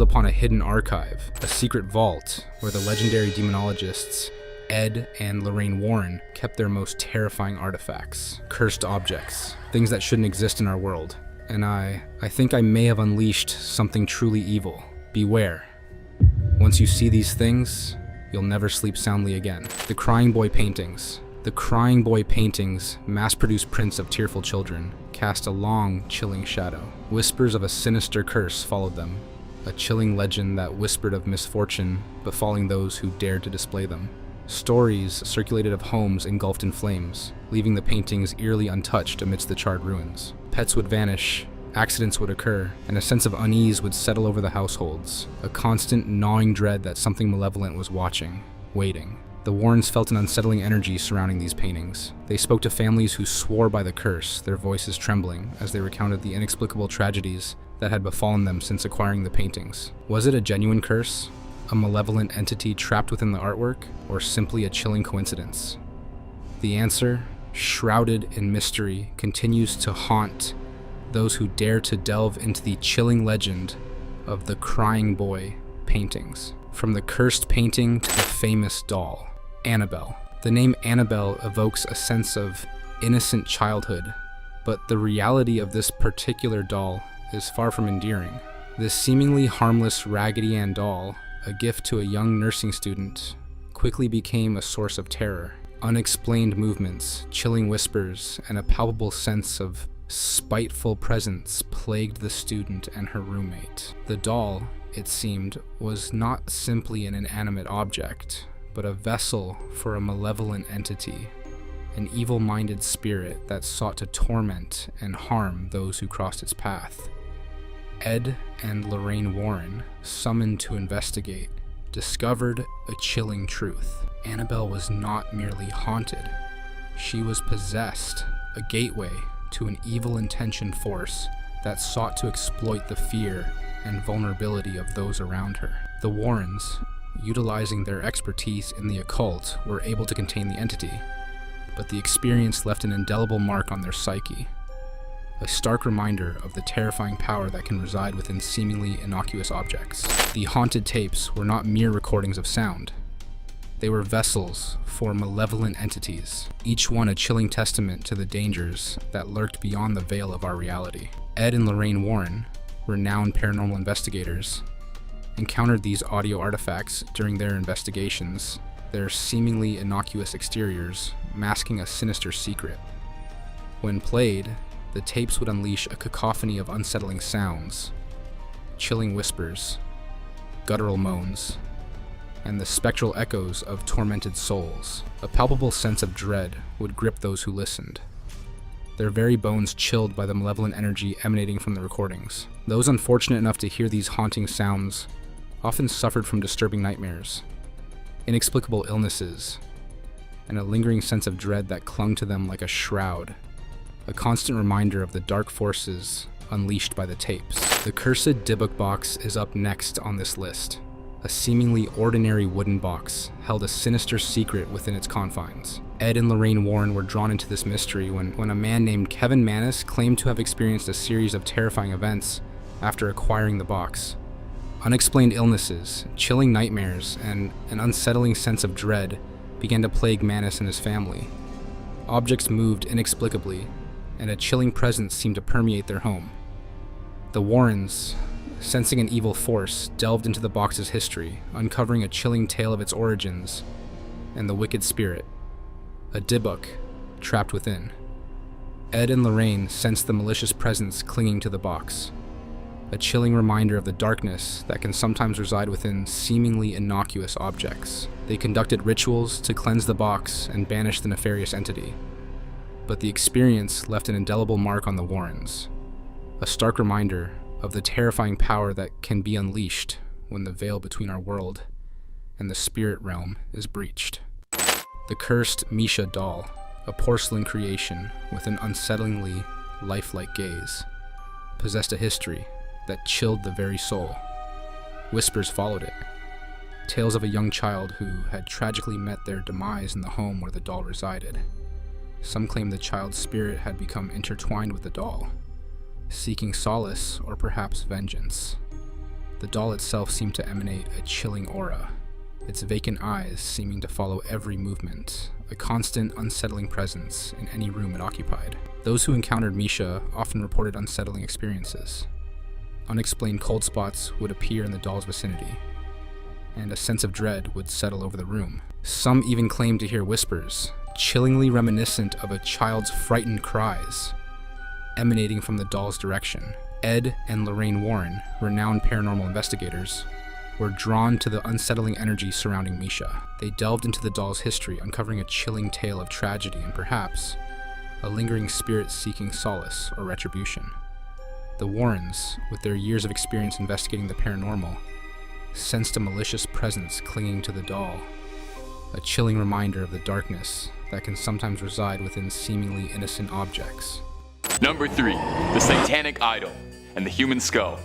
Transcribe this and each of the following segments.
upon a hidden archive, a secret vault where the legendary demonologists Ed and Lorraine Warren kept their most terrifying artifacts, cursed objects, things that shouldn't exist in our world. And I think I may have unleashed something truly evil. Beware. Once you see these things, you'll never sleep soundly again. The Crying Boy paintings. The Crying Boy paintings, mass-produced prints of tearful children, cast a long, chilling shadow. Whispers of a sinister curse followed them, a chilling legend that whispered of misfortune befalling those who dared to display them. Stories circulated of homes engulfed in flames, leaving the paintings eerily untouched amidst the charred ruins. Pets would vanish, accidents would occur, and a sense of unease would settle over the households, a constant gnawing dread that something malevolent was watching, waiting. The Warrens felt an unsettling energy surrounding these paintings. They spoke to families who swore by the curse, their voices trembling as they recounted the inexplicable tragedies that had befallen them since acquiring the paintings. Was it a genuine curse? A malevolent entity trapped within the artwork? Or simply a chilling coincidence? The answer, shrouded in mystery, continues to haunt those who dare to delve into the chilling legend of the Crying Boy paintings. From the cursed painting to the famous doll, Annabelle. The name Annabelle evokes a sense of innocent childhood, but the reality of this particular doll is far from endearing. This seemingly harmless Raggedy Ann doll, a gift to a young nursing student, quickly became a source of terror. Unexplained movements, chilling whispers, and a palpable sense of spiteful presence plagued the student and her roommate. The doll, it seemed, was not simply an inanimate object, but a vessel for a malevolent entity, an evil-minded spirit that sought to torment and harm those who crossed its path. Ed and Lorraine Warren, summoned to investigate, discovered a chilling truth. Annabelle was not merely haunted. She was possessed, a gateway to an evil-intentioned force that sought to exploit the fear and vulnerability of those around her. The Warrens, utilizing their expertise in the occult, were able to contain the entity, but the experience left an indelible mark on their psyche, a stark reminder of the terrifying power that can reside within seemingly innocuous objects. The haunted tapes were not mere recordings of sound. They were vessels for malevolent entities, each one a chilling testament to the dangers that lurked beyond the veil of our reality. Ed and Lorraine Warren, renowned paranormal investigators, encountered these audio artifacts during their investigations, their seemingly innocuous exteriors masking a sinister secret. When played, the tapes would unleash a cacophony of unsettling sounds, chilling whispers, guttural moans, and the spectral echoes of tormented souls. A palpable sense of dread would grip those who listened, their very bones chilled by the malevolent energy emanating from the recordings. Those unfortunate enough to hear these haunting sounds often suffered from disturbing nightmares, inexplicable illnesses, and a lingering sense of dread that clung to them like a shroud, a constant reminder of the dark forces unleashed by the tapes. The cursed Dybbuk box is up next on this list. A seemingly ordinary wooden box held a sinister secret within its confines. Ed and Lorraine Warren were drawn into this mystery when a man named Kevin Mannis claimed to have experienced a series of terrifying events after acquiring the box. Unexplained illnesses, chilling nightmares, and an unsettling sense of dread began to plague Mannis and his family. Objects moved inexplicably, and a chilling presence seemed to permeate their home. The Warrens, sensing an evil force, delved into the box's history, uncovering a chilling tale of its origins and the wicked spirit, a Dybbuk, trapped within. Ed and Lorraine sensed the malicious presence clinging to the box, a chilling reminder of the darkness that can sometimes reside within seemingly innocuous objects. They conducted rituals to cleanse the box and banish the nefarious entity, but the experience left an indelible mark on the Warrens, a stark reminder of the terrifying power that can be unleashed when the veil between our world and the spirit realm is breached. The cursed Misha doll, a porcelain creation with an unsettlingly lifelike gaze, possessed a history that chilled the very soul. Whispers followed it, tales of a young child who had tragically met their demise in the home where the doll resided. Some claim the child's spirit had become intertwined with the doll, seeking solace or perhaps vengeance. The doll itself seemed to emanate a chilling aura, its vacant eyes seeming to follow every movement, a constant, unsettling presence in any room it occupied. Those who encountered Misha often reported unsettling experiences. Unexplained cold spots would appear in the doll's vicinity, and a sense of dread would settle over the room. Some even claimed to hear whispers, chillingly reminiscent of a child's frightened cries, emanating from the doll's direction. Ed and Lorraine Warren, renowned paranormal investigators, were drawn to the unsettling energy surrounding Misha. They delved into the doll's history, uncovering a chilling tale of tragedy and perhaps a lingering spirit seeking solace or retribution. The Warrens, with their years of experience investigating the paranormal, sensed a malicious presence clinging to the doll, a chilling reminder of the darkness that can sometimes reside within seemingly innocent objects. Number 3, the satanic idol and the human skull.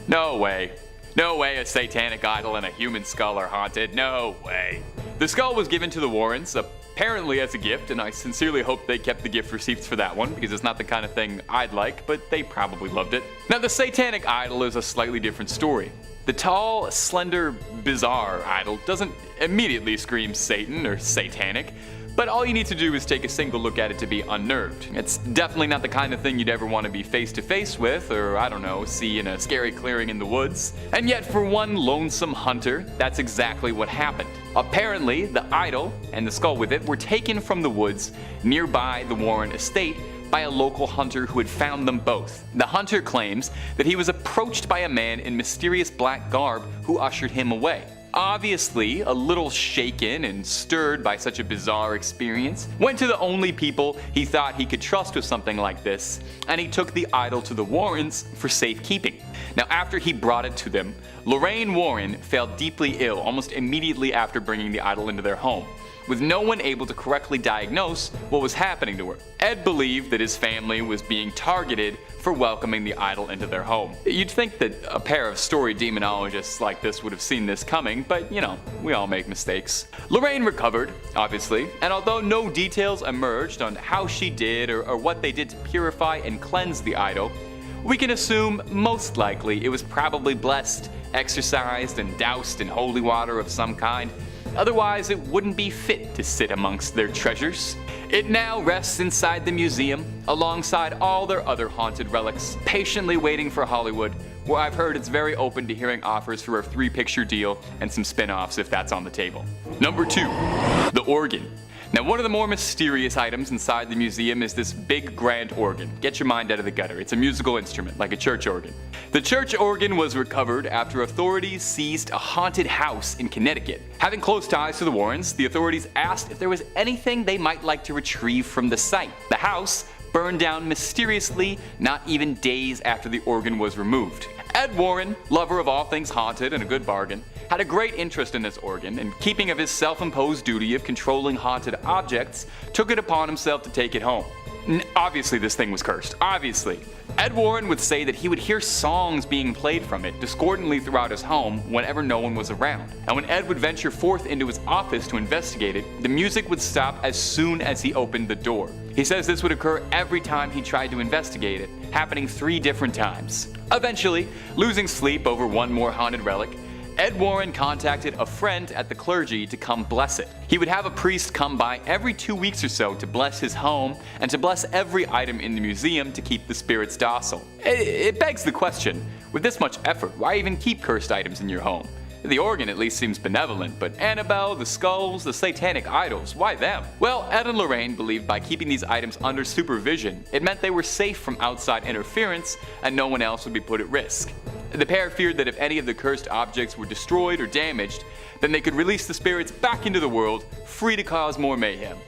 No way. No way a satanic idol and a human skull are haunted. No way. The skull was given to the Warrens, apparently as a gift, and I sincerely hope they kept the gift receipts for that one, because it's not the kind of thing I'd like, but they probably loved it. Now, the satanic idol is a slightly different story. The tall, slender, bizarre idol doesn't immediately scream Satan or satanic, but all you need to do is take a single look at it to be unnerved. It's definitely not the kind of thing you'd ever want to be face to face with, or I don't know, see in a scary clearing in the woods. And yet for one lonesome hunter, that's exactly what happened. Apparently, the idol and the skull with it were taken from the woods nearby the Warren estate by a local hunter who had found them both. The hunter claims that he was approached by a man in mysterious black garb who ushered him away. Obviously, a little shaken and stirred by such a bizarre experience, went to the only people he thought he could trust with something like this, and he took the idol to the Warrens for safekeeping. Now, after he brought it to them, Lorraine Warren fell deeply ill almost immediately after bringing the idol into their home, with no one able to correctly diagnose what was happening to her. Ed believed that his family was being targeted for welcoming the idol into their home. You'd think that a pair of story demonologists like this would have seen this coming, but you know, we all make mistakes. Lorraine recovered, obviously, and although no details emerged on how she did or what they did to purify and cleanse the idol, we can assume most likely it was probably blessed, exorcised, and doused in holy water of some kind. Otherwise, it wouldn't be fit to sit amongst their treasures. It now rests inside the museum, alongside all their other haunted relics, patiently waiting for Hollywood, where I've heard it's very open to hearing offers for a 3-picture deal and some spin-offs if that's on the table. Number 2, the organ. Now, one of the more mysterious items inside the museum is this big grand organ. Get your mind out of the gutter. It's a musical instrument, like a church organ. The church organ was recovered after authorities seized a haunted house in Connecticut. Having close ties to the Warrens, the authorities asked if there was anything they might like to retrieve from the site. The house burned down mysteriously not even days after the organ was removed. Ed Warren, lover of all things haunted and a good bargain, had a great interest in this organ, and keeping of his self-imposed duty of controlling haunted objects, took it upon himself to take it home. Obviously this thing was cursed, obviously. Ed Warren would say that he would hear songs being played from it discordantly throughout his home whenever no one was around. And when Ed would venture forth into his office to investigate it, the music would stop as soon as he opened the door. He says this would occur every time he tried to investigate it, happening 3 different times. Eventually, losing sleep over one more haunted relic, Ed Warren contacted a friend at the clergy to come bless it. He would have a priest come by every 2 weeks or so to bless his home and to bless every item in the museum to keep the spirits docile. It begs the question, with this much effort, why even keep cursed items in your home? The organ at least seems benevolent, but Annabelle, the skulls, the satanic idols, why them? Well, Ed and Lorraine believed by keeping these items under supervision, it meant they were safe from outside interference and no one else would be put at risk. The pair feared that if any of the cursed objects were destroyed or damaged, then they could release the spirits back into the world, free to cause more mayhem.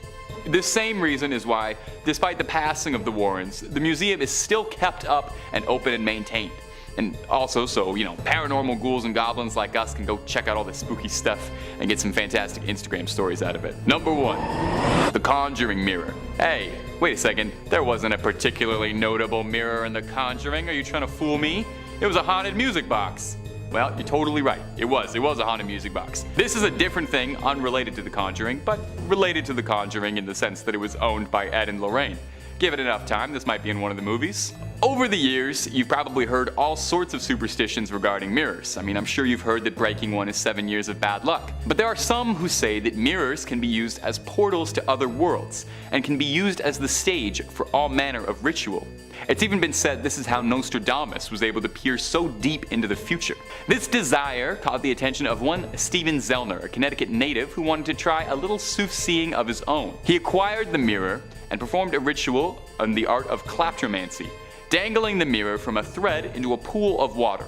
This same reason is why, despite the passing of the Warrens, the museum is still kept up and open and maintained. And also so, paranormal ghouls and goblins like us can go check out all this spooky stuff and get some fantastic Instagram stories out of it. Number 1, the Conjuring mirror. Hey, wait a second, there wasn't a particularly notable mirror in The Conjuring. Are you trying to fool me? It was a haunted music box. Well, you're totally right. It was a haunted music box. This is a different thing, unrelated to The Conjuring, but related to The Conjuring in the sense that it was owned by Ed and Lorraine. Give it enough time, this might be in one of the movies. Over the years, you've probably heard all sorts of superstitions regarding mirrors. I mean, I'm sure you've heard that breaking one is 7 years of bad luck. But there are some who say that mirrors can be used as portals to other worlds, and can be used as the stage for all manner of ritual. It's even been said this is how Nostradamus was able to peer so deep into the future. This desire caught the attention of one Stephen Zellner, a Connecticut native who wanted to try a little soothsaying of his own. He acquired the mirror and performed a ritual on the art of kleptomancy, dangling the mirror from a thread into a pool of water,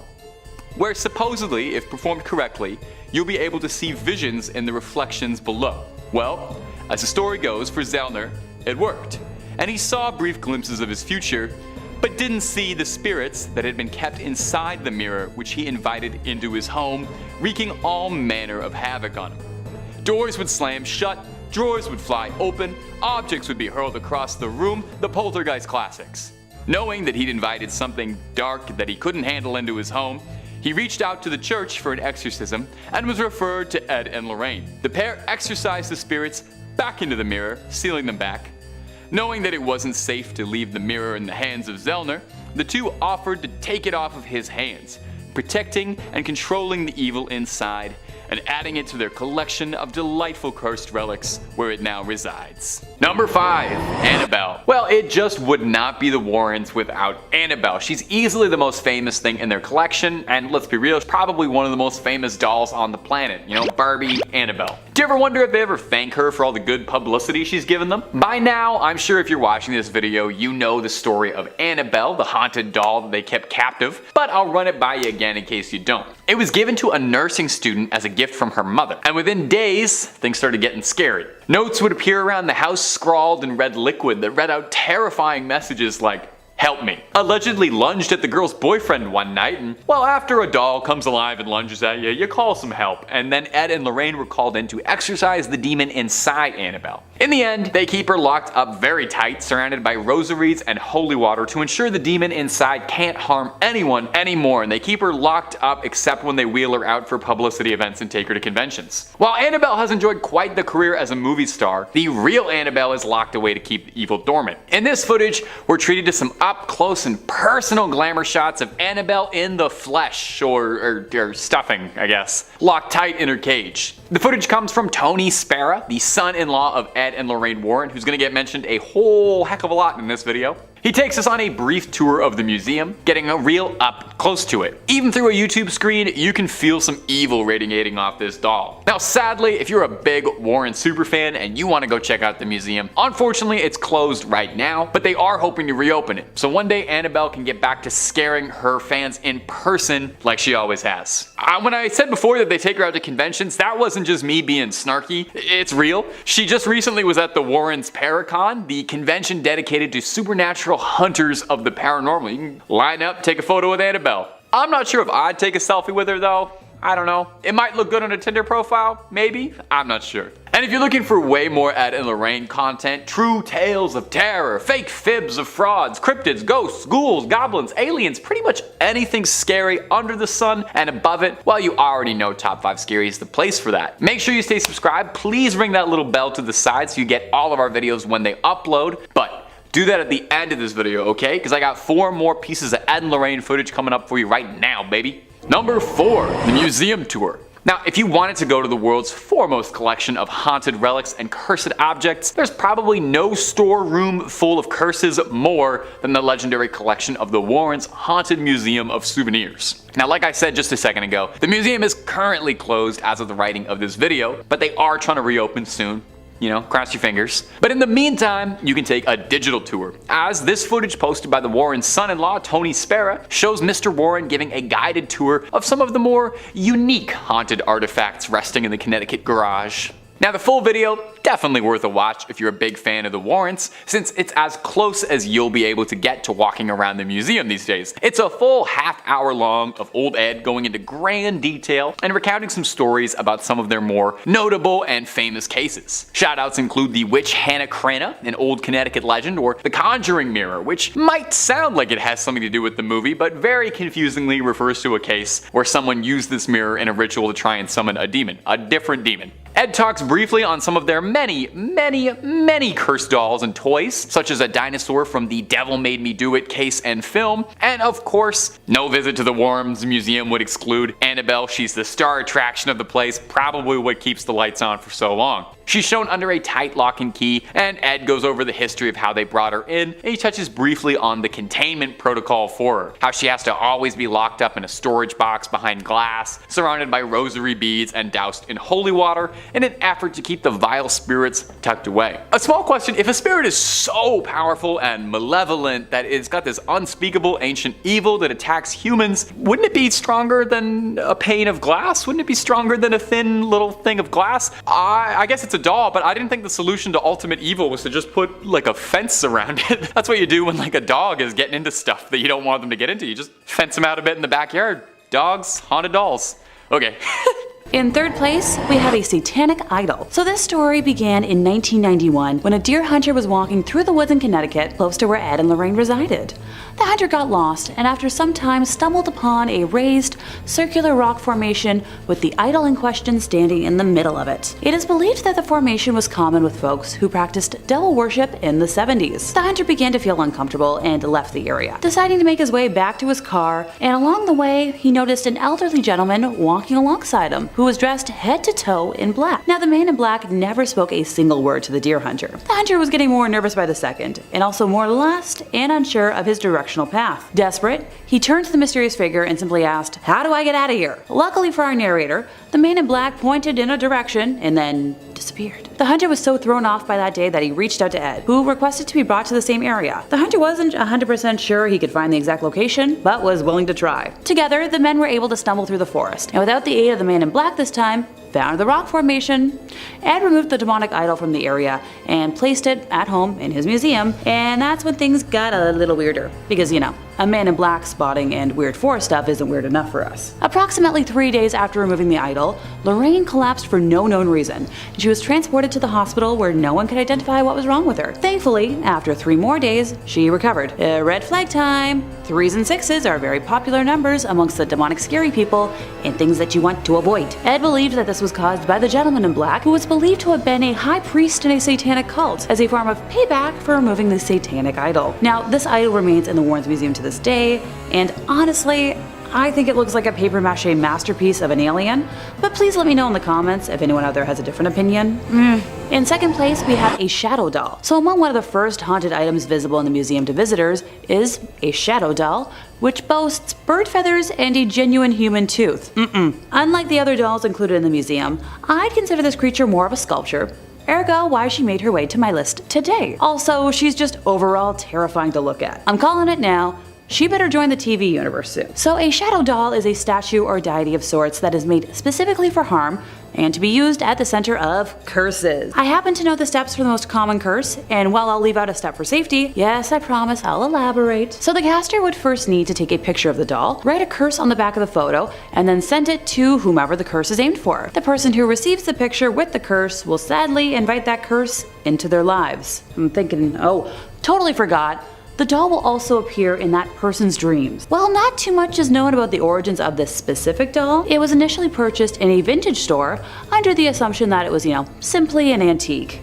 where supposedly, if performed correctly, you'll be able to see visions in the reflections below. Well, as the story goes, for Zellner, it worked, and he saw brief glimpses of his future, but didn't see the spirits that had been kept inside the mirror, which he invited into his home, wreaking all manner of havoc on him. Doors would slam shut, drawers would fly open, objects would be hurled across the room, the poltergeist classics. Knowing that he'd invited something dark that he couldn't handle into his home, he reached out to the church for an exorcism and was referred to Ed and Lorraine. The pair exorcised the spirits back into the mirror, sealing them back. Knowing that it wasn't safe to leave the mirror in the hands of Zellner, the two offered to take it off of his hands, protecting and controlling the evil inside, and adding it to their collection of delightful cursed relics where it now resides. Number 5. Annabelle. Well, it just would not be the Warrens without Annabelle. She's easily the most famous thing in their collection, and let's be real, she's probably one of the most famous dolls on the planet. You know, Barbie, Annabelle. Do you ever wonder if they ever thank her for all the good publicity she's given them? By now, I'm sure if you're watching this video, you know the story of Annabelle, the haunted doll that they kept captive, but I'll run it by you again in case you don't. It was given to a nursing student as a gift from her mother, and within days, things started getting scary. Notes would appear around the house scrawled in red liquid that read out terrifying messages like, "Help me." Allegedly lunged at the girl's boyfriend one night, and well, after a doll comes alive and lunges at you, you call some help, and then Ed and Lorraine were called in to exorcise the demon inside Annabelle. In the end, they keep her locked up very tight, surrounded by rosaries and holy water to ensure the demon inside can't harm anyone anymore, and they keep her locked up except when they wheel her out for publicity events and take her to conventions. While Annabelle has enjoyed quite the career as a movie star, the real Annabelle is locked away to keep the evil dormant. In this footage, we're treated to some up close and personal glamour shots of Annabelle in the flesh, or stuffing, I guess, locked tight in her cage. The footage comes from Tony Spera, the son-in-law of Ed and Lorraine Warren, who's gonna get mentioned a whole heck of a lot in this video. He takes us on a brief tour of the museum, getting a real up close to it. Even through a YouTube screen, you can feel some evil radiating off this doll. Now sadly, if you're a big Warren superfan and you want to go check out the museum, unfortunately it's closed right now, but they are hoping to reopen it. So one day Annabelle can get back to scaring her fans in person like she always has. When I said before that they take her out to conventions, that wasn't just me being snarky, it's real. She just recently was at the Warrens Paracon, the convention dedicated to supernatural hunters of the paranormal. You can line up, take a photo with Annabelle. I'm not sure if I'd take a selfie with her though. I don't know. It might look good on a Tinder profile, maybe? I'm not sure. And if you're looking for way more Ed and Lorraine content, true tales of terror, fake fibs of frauds, cryptids, ghosts, ghouls, goblins, aliens, pretty much anything scary under the sun and above it, well, you already know Top 5 Scary is the place for that. Make sure you stay subscribed. Please ring that little bell to the side so you get all of our videos when they upload. But do that at the end of this video, okay? Because I got 4 more pieces of Ed and Lorraine footage coming up for you right now, baby. Number 4, the museum tour. Now, if you wanted to go to the world's foremost collection of haunted relics and cursed objects, there's probably no storeroom full of curses more than the legendary collection of the Warrens' Haunted Museum of Souvenirs. Now, like I said just a second ago, the museum is currently closed as of the writing of this video, but they are trying to reopen soon. You know, cross your fingers. But in the meantime, you can take a digital tour, as this footage posted by the Warrens' son-in-law, Tony Spera, shows Mr. Warren giving a guided tour of some of the more unique haunted artifacts resting in the Connecticut garage. Now the full video, definitely worth a watch if you're a big fan of the Warrens, since it's as close as you'll be able to get to walking around the museum these days. It's a full half-hour long of old Ed going into grand detail and recounting some stories about some of their more notable and famous cases. Shoutouts include the witch Hannah Cranna, an old Connecticut legend, or the Conjuring Mirror, which might sound like it has something to do with the movie, but very confusingly refers to a case where someone used this mirror in a ritual to try and summon a demon, a different demon. Ed talks briefly on some of their many cursed dolls and toys, such as a dinosaur from the Devil Made Me Do It case and film, and of course, no visit to the Warren Museum would exclude Annabelle. She's the star attraction of the place, probably what keeps the lights on for so long. She's shown under a tight lock and key, and Ed goes over the history of how they brought her in, and he touches briefly on the containment protocol for her, how she has to always be locked up in a storage box behind glass, surrounded by rosary beads and doused in holy water in an effort to keep the vile spirits tucked away. A small question: if a spirit is so powerful and malevolent that it's got this unspeakable ancient evil that attacks humans, wouldn't it be stronger than a pane of glass? Wouldn't it be stronger than a thin little thing of glass? I guess it's a doll, but I didn't think the solution to ultimate evil was to just put like a fence around it. That's what you do when like a dog is getting into stuff that you don't want them to get into. You just fence them out a bit in the backyard. Dogs, haunted dolls. Okay. In third place, we have a satanic idol. So this story began in 1991 when a deer hunter was walking through the woods in Connecticut, close to where Ed and Lorraine resided. The hunter got lost and after some time stumbled upon a raised, circular rock formation with the idol in question standing in the middle of it. It is believed that the formation was common with folks who practiced devil worship in the 70s. The hunter began to feel uncomfortable and left the area, deciding to make his way back to his car, and along the way he noticed an elderly gentleman walking alongside him, who was dressed head to toe in black. Now the man in black never spoke a single word to the deer hunter. The hunter was getting more nervous by the second, and also more lost and unsure of his directional path. Desperate, he turned to the mysterious figure and simply asked, "How do I get out of here?" Luckily for our narrator, the man in black pointed in a direction and then disappeared. The hunter was so thrown off by that day that he reached out to Ed, who requested to be brought to the same area. The hunter wasn't 100% sure he could find the exact location, but was willing to try. Together, the men were able to stumble through the forest, and without the aid of the man in black this time, found the rock formation. Ed removed the demonic idol from the area and placed it at home in his museum, and that's when things got a little weirder, because you know, a man in black spotting and weird forest stuff isn't weird enough for us. Approximately 3 days after removing the idol, Lorraine collapsed for no known reason, and she was transported to the hospital where no one could identify what was wrong with her. Thankfully, after 3 more days, she recovered. Red flag time! 3s and 6s are very popular numbers amongst the demonic scary people and things that you want to avoid. Ed believed that this was caused by the gentleman in black, who was believed to have been a high priest in a satanic cult, as a form of payback for removing the satanic idol. Now, this idol remains in the Warren Museum to this day, and honestly, I think it looks like a papier-mâché masterpiece of an alien, but please let me know in the comments if anyone out there has a different opinion. In second place, we have a shadow doll. So among one of the first haunted items visible in the museum to visitors is a shadow doll, which boasts bird feathers and a genuine human tooth. Unlike the other dolls included in the museum, I'd consider this creature more of a sculpture. Ergo, why she made her way to my list today. Also, she's just overall terrifying to look at. I'm calling it now. She better join the TV universe soon. So a shadow doll is a statue or deity of sorts that is made specifically for harm and to be used at the center of curses. I happen to know the steps for the most common curse, and while I'll leave out a step for safety, yes, I promise I'll elaborate. So the caster would first need to take a picture of the doll, write a curse on the back of the photo, and then send it to whomever the curse is aimed for. The person who receives the picture with the curse will sadly invite that curse into their lives. I'm thinking, oh, totally forgot. The doll will also appear in that person's dreams. While not too much is known about the origins of this specific doll, it was initially purchased in a vintage store under the assumption that it was, simply an antique.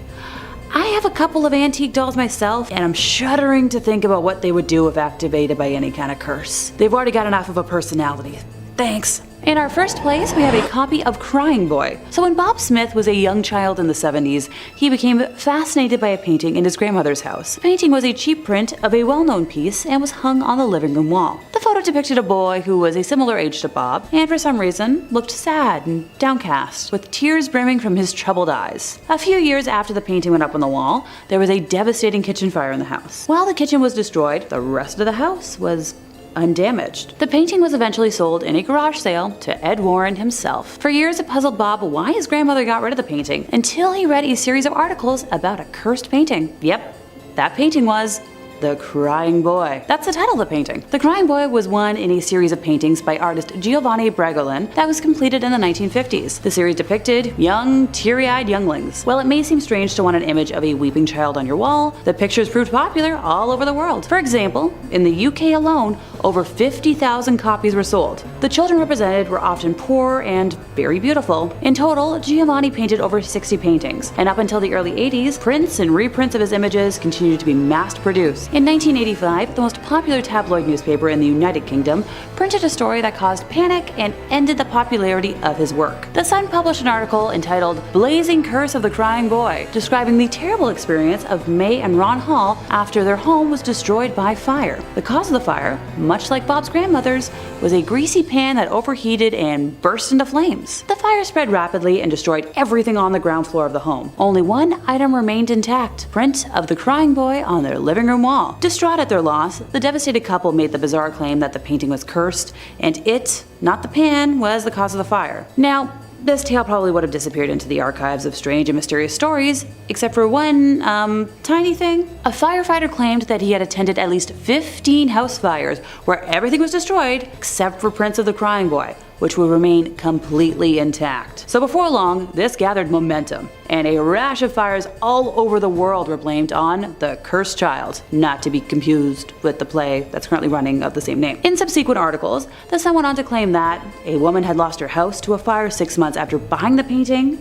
I have a couple of antique dolls myself, and I'm shuddering to think about what they would do if activated by any kind of curse. They've already got enough of a personality. Thanks. In our first place, we have a copy of Crying Boy. So when Bob Smith was a young child in the 70s, he became fascinated by a painting in his grandmother's house. The painting was a cheap print of a well-known piece and was hung on the living room wall. The photo depicted a boy who was a similar age to Bob, and for some reason, looked sad and downcast, with tears brimming from his troubled eyes. A few years after the painting went up on the wall, there was a devastating kitchen fire in the house. While the kitchen was destroyed, the rest of the house was undamaged. The painting was eventually sold in a garage sale to Ed Warren himself. For years it puzzled Bob why his grandmother got rid of the painting, until he read a series of articles about a cursed painting. Yep, that painting was The Crying Boy. That's the title of the painting. The Crying Boy was one in a series of paintings by artist Giovanni Bragolin that was completed in the 1950s. The series depicted young, teary-eyed younglings. While it may seem strange to want an image of a weeping child on your wall, the pictures proved popular all over the world. For example, in the UK alone, Over 50,000 copies were sold. The children represented were often poor and very beautiful. In total, Giovanni painted over 60 paintings, and up until the early 80s, prints and reprints of his images continued to be mass-produced. In 1985, the most popular tabloid newspaper in the United Kingdom printed a story that caused panic and ended the popularity of his work. The Sun published an article entitled "Blazing Curse of the Crying Boy," describing the terrible experience of May and Ron Hall after their home was destroyed by fire. The cause of the fire, much like Bob's grandmother's, was a greasy pan that overheated and burst into flames. The fire spread rapidly and destroyed everything on the ground floor of the home. Only one item remained intact: print of the crying boy on their living room wall. Distraught at their loss, the devastated couple made the bizarre claim that the painting was cursed, and it, not the pan, was the cause of the fire. Now, this tale probably would have disappeared into the archives of strange and mysterious stories, except for one, tiny thing. A firefighter claimed that he had attended at least 15 house fires where everything was destroyed except for prints of the crying boy, which would remain completely intact. So before long, this gathered momentum, and a rash of fires all over the world were blamed on the cursed child, not to be confused with the play that's currently running of the same name. In subsequent articles, the Sun went on to claim that a woman had lost her house to a fire 6 months after buying the painting.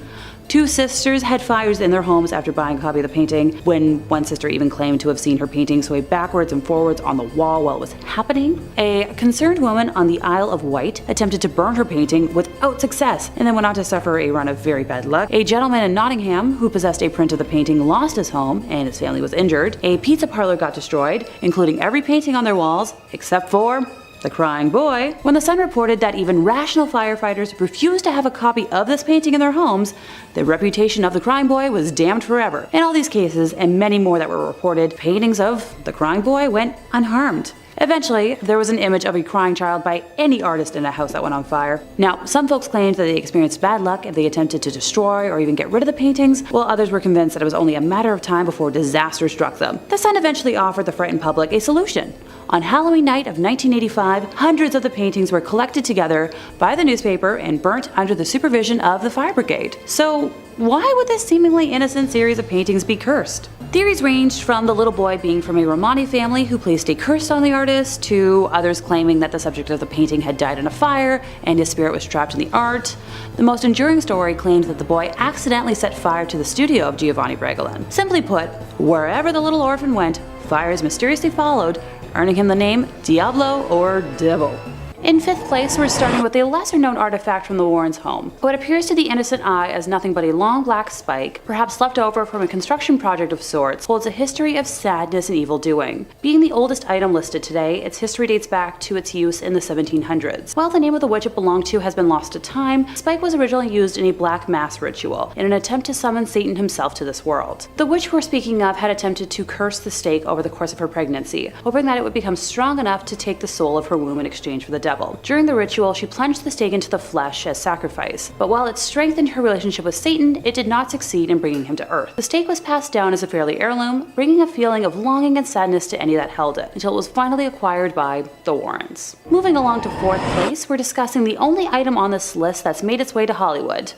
2 sisters had fires in their homes after buying a copy of the painting, when one sister even claimed to have seen her painting sway backwards and forwards on the wall while it was happening. A concerned woman on the Isle of Wight attempted to burn her painting without success, and then went on to suffer a run of very bad luck. A gentleman in Nottingham who possessed a print of the painting lost his home, and his family was injured. A pizza parlor got destroyed, including every painting on their walls, except for the crying boy. When the Sun reported that even rational firefighters refused to have a copy of this painting in their homes, the reputation of the crying boy was damned forever. In all these cases, and many more that were reported, paintings of the crying boy went unharmed. Eventually, there was an image of a crying child by any artist in a house that went on fire. Now, some folks claimed that they experienced bad luck if they attempted to destroy or even get rid of the paintings, while others were convinced that it was only a matter of time before disaster struck them. The Sun eventually offered the frightened public a solution. On Halloween night of 1985, hundreds of the paintings were collected together by the newspaper and burnt under the supervision of the fire brigade. So, why would this seemingly innocent series of paintings be cursed? Theories ranged from the little boy being from a Romani family who placed a curse on the artist, to others claiming that the subject of the painting had died in a fire and his spirit was trapped in the art. The most enduring story claims that the boy accidentally set fire to the studio of Giovanni Bregolin. Simply put, wherever the little orphan went, fires mysteriously followed, earning him the name Diablo or Devil. In 5th place, we're starting with a lesser-known artifact from the Warrens' home. What appears to the innocent eye as nothing but a long black spike, perhaps left over from a construction project of sorts, holds a history of sadness and evil doing. Being the oldest item listed today, its history dates back to its use in the 1700s. While the name of the witch it belonged to has been lost to time, the spike was originally used in a black mass ritual, in an attempt to summon Satan himself to this world. The witch we're speaking of had attempted to curse the stake over the course of her pregnancy, hoping that it would become strong enough to take the soul of her womb in exchange for the devil. During the ritual, she plunged the stake into the flesh as sacrifice, but while it strengthened her relationship with Satan, it did not succeed in bringing him to Earth. The stake was passed down as a family heirloom, bringing a feeling of longing and sadness to any that held it, until it was finally acquired by the Warrens. Moving along to 4th place, we're discussing the only item on this list that's made its way to Hollywood: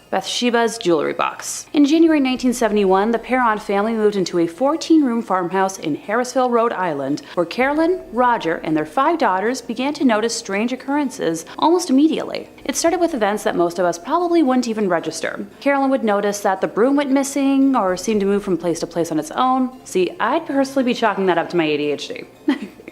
Bathsheba's jewelry box. In January 1971, the Perron family moved into a 14-room farmhouse in Harrisville, Rhode Island, where Carolyn, Roger, and their 5 daughters began to notice strange occurrences almost immediately. It started with events that most of us probably wouldn't even register. Carolyn would notice that the broom went missing or seemed to move from place to place on its own. See, I'd personally be chalking that up to my ADHD.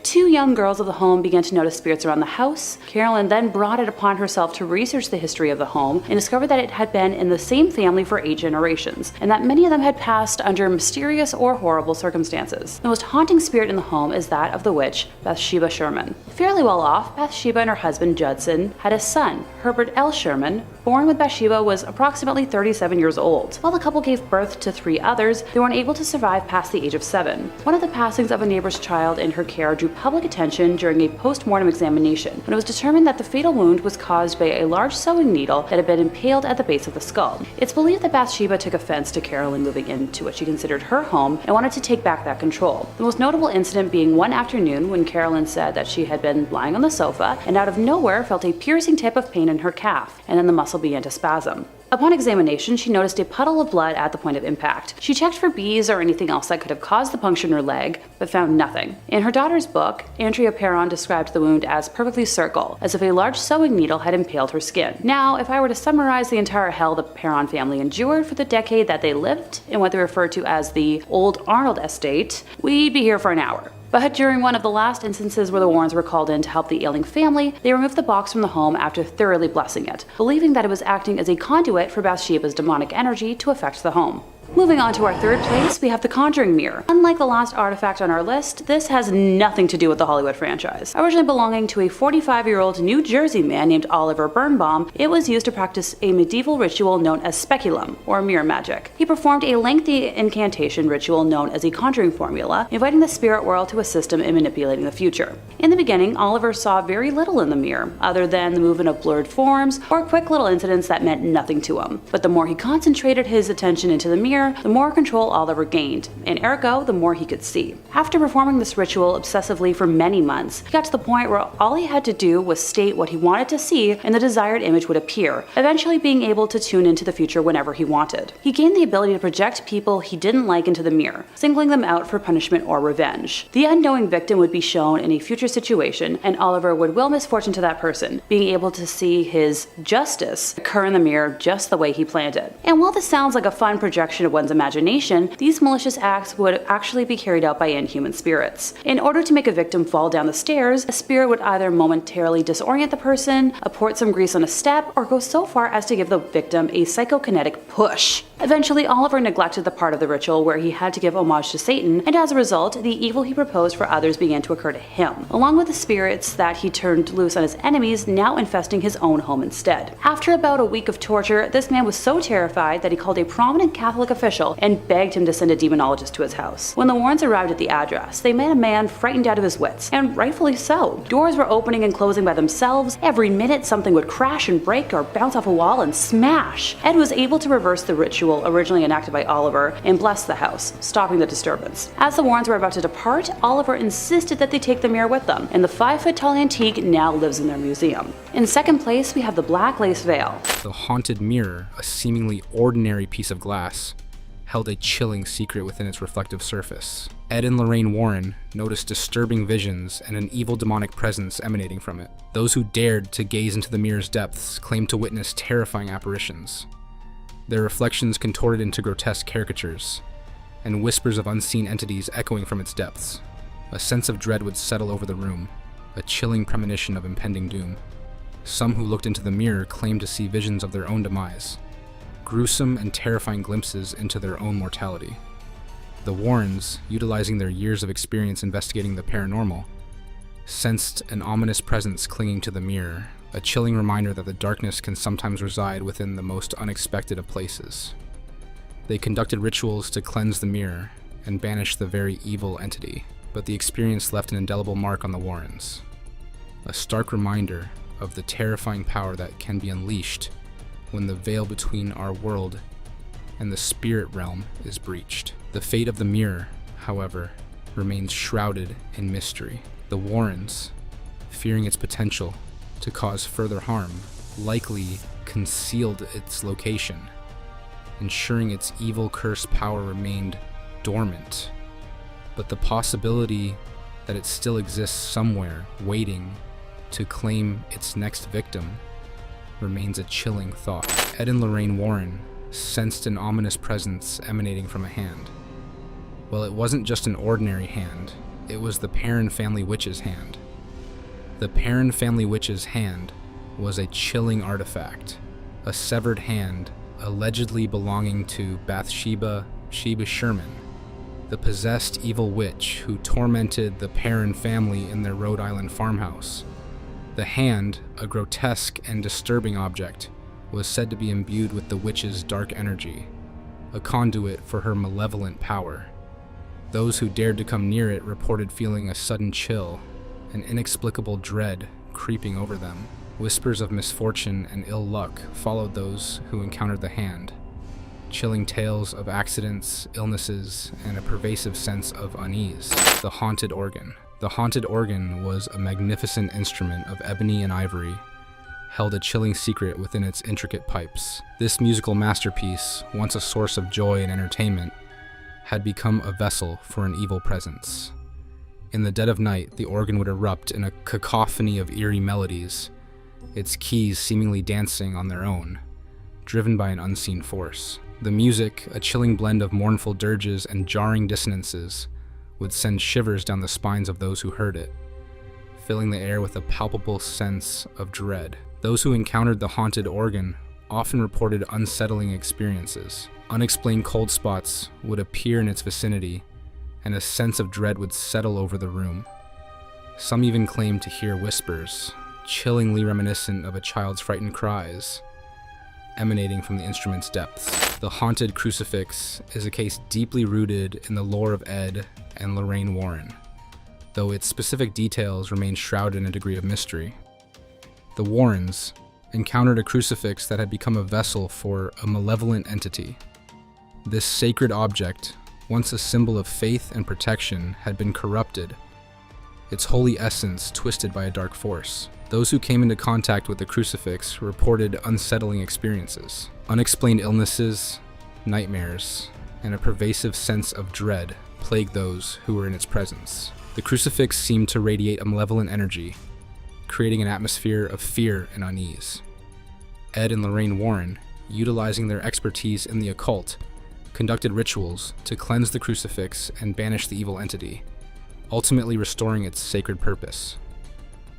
2 young girls of the home began to notice spirits around the house. Carolyn then brought it upon herself to research the history of the home and discovered that it had been in the same family for 8 generations, and that many of them had passed under mysterious or horrible circumstances. The most haunting spirit in the home is that of the witch, Bathsheba Sherman. Fairly well off, Bathsheba and her husband Judson had a son, Herbert L. Sherman, born when Bathsheba was approximately 37 years old. While the couple gave birth to 3 others, they weren't able to survive past the age of 7. One of the passings of a neighbor's child in her care drew public attention during a post-mortem examination, when it was determined that the fatal wound was caused by a large sewing needle that had been impaled at the base of the skull. It's believed that Bathsheba took offense to Carolyn moving into what she considered her home and wanted to take back that control. The most notable incident being one afternoon when Carolyn said that she had been lying on the sofa and out of nowhere felt a piercing type of pain in her calf, and then the muscle began to spasm. Upon examination, she noticed a puddle of blood at the point of impact. She checked for bees or anything else that could have caused the puncture in her leg, but found nothing. In her daughter's book, Andrea Perron described the wound as perfectly circle, as if a large sewing needle had impaled her skin. Now, if I were to summarize the entire hell the Perron family endured for the decade that they lived in what they refer to as the Old Arnold Estate, we'd be here for an hour. But during one of the last instances where the Warrens were called in to help the ailing family, they removed the box from the home after thoroughly blessing it, believing that it was acting as a conduit for Bathsheba's demonic energy to affect the home. Moving on to our third place, we have the Conjuring Mirror. Unlike the last artifact on our list, this has nothing to do with the Hollywood franchise. Originally belonging to a 45-year-old New Jersey man named Oliver Birnbaum, it was used to practice a medieval ritual known as speculum, or mirror magic. He performed a lengthy incantation ritual known as a conjuring formula, inviting the spirit world to assist him in manipulating the future. In the beginning, Oliver saw very little in the mirror, other than the movement of blurred forms or quick little incidents that meant nothing to him. But the more he concentrated his attention into the mirror, the more control Oliver gained, and ergo, the more he could see. After performing this ritual obsessively for many months, he got to the point where all he had to do was state what he wanted to see and the desired image would appear, eventually being able to tune into the future whenever he wanted. He gained the ability to project people he didn't like into the mirror, singling them out for punishment or revenge. The unknowing victim would be shown in a future situation, and Oliver would will misfortune to that person, being able to see his justice occur in the mirror just the way he planned it. And while this sounds like a fun projection of one's imagination, these malicious acts would actually be carried out by inhuman spirits. In order to make a victim fall down the stairs, a spirit would either momentarily disorient the person, apport some grease on a step, or go so far as to give the victim a psychokinetic push. Eventually, Oliver neglected the part of the ritual where he had to give homage to Satan, and as a result, the evil he proposed for others began to occur to him, along with the spirits that he turned loose on his enemies, now infesting his own home instead. After about a week of torture, this man was so terrified that he called a prominent Catholic official and begged him to send a demonologist to his house. When the Warrens arrived at the address, they met a man frightened out of his wits, and rightfully so. Doors were opening and closing by themselves. Every minute, something would crash and break or bounce off a wall and smash. Ed was able to reverse the ritual originally enacted by Oliver and bless the house, stopping the disturbance. As the Warrens were about to depart, Oliver insisted that they take the mirror with them, and the 5-foot-tall antique now lives in their museum. In second place, we have the Black Lace Veil. The haunted mirror, a seemingly ordinary piece of glass, held a chilling secret within its reflective surface. Ed and Lorraine Warren noticed disturbing visions and an evil demonic presence emanating from it. Those who dared to gaze into the mirror's depths claimed to witness terrifying apparitions, their reflections contorted into grotesque caricatures, and whispers of unseen entities echoing from its depths. A sense of dread would settle over the room, a chilling premonition of impending doom. Some who looked into the mirror claimed to see visions of their own demise, gruesome and terrifying glimpses into their own mortality. The Warrens, utilizing their years of experience investigating the paranormal, sensed an ominous presence clinging to the mirror, a chilling reminder that the darkness can sometimes reside within the most unexpected of places. They conducted rituals to cleanse the mirror and banish the very evil entity, but the experience left an indelible mark on the Warrens, a stark reminder of the terrifying power that can be unleashed when the veil between our world and the spirit realm is breached. The fate of the mirror, however, remains shrouded in mystery. The Warrens, fearing its potential to cause further harm, likely concealed its location, ensuring its evil cursed power remained dormant. But the possibility that it still exists somewhere, waiting to claim its next victim, remains a chilling thought. Ed and Lorraine Warren sensed an ominous presence emanating from a hand. Well, it wasn't just an ordinary hand, it was the Perron family witch's hand. The Perron family witch's hand was a chilling artifact, a severed hand allegedly belonging to Bathsheba Sherman, the possessed evil witch who tormented the Perron family in their Rhode Island farmhouse. The hand, a grotesque and disturbing object, was said to be imbued with the witch's dark energy, a conduit for her malevolent power. Those who dared to come near it reported feeling a sudden chill, an inexplicable dread creeping over them. Whispers of misfortune and ill luck followed those who encountered the hand, chilling tales of accidents, illnesses, and a pervasive sense of unease. The haunted organ. The haunted organ was a magnificent instrument of ebony and ivory, held a chilling secret within its intricate pipes. This musical masterpiece, once a source of joy and entertainment, had become a vessel for an evil presence. In the dead of night, the organ would erupt in a cacophony of eerie melodies, its keys seemingly dancing on their own, driven by an unseen force. The music, a chilling blend of mournful dirges and jarring dissonances, would send shivers down the spines of those who heard it, filling the air with a palpable sense of dread. Those who encountered the haunted organ often reported unsettling experiences. Unexplained cold spots would appear in its vicinity, and a sense of dread would settle over the room. Some even claimed to hear whispers, chillingly reminiscent of a child's frightened cries, emanating from the instrument's depths. The haunted crucifix is a case deeply rooted in the lore of Ed and Lorraine Warren, though its specific details remain shrouded in a degree of mystery. The Warrens encountered a crucifix that had become a vessel for a malevolent entity. This sacred object, once a symbol of faith and protection, had been corrupted, its holy essence twisted by a dark force. Those who came into contact with the crucifix reported unsettling experiences. Unexplained illnesses, nightmares, and a pervasive sense of dread plagued those who were in its presence. The crucifix seemed to radiate a malevolent energy, creating an atmosphere of fear and unease. Ed and Lorraine Warren, utilizing their expertise in the occult, conducted rituals to cleanse the crucifix and banish the evil entity, ultimately restoring its sacred purpose.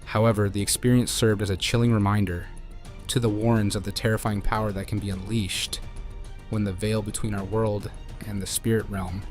However, the experience served as a chilling reminder to the Warrens of the terrifying power that can be unleashed when the veil between our world and the spirit realm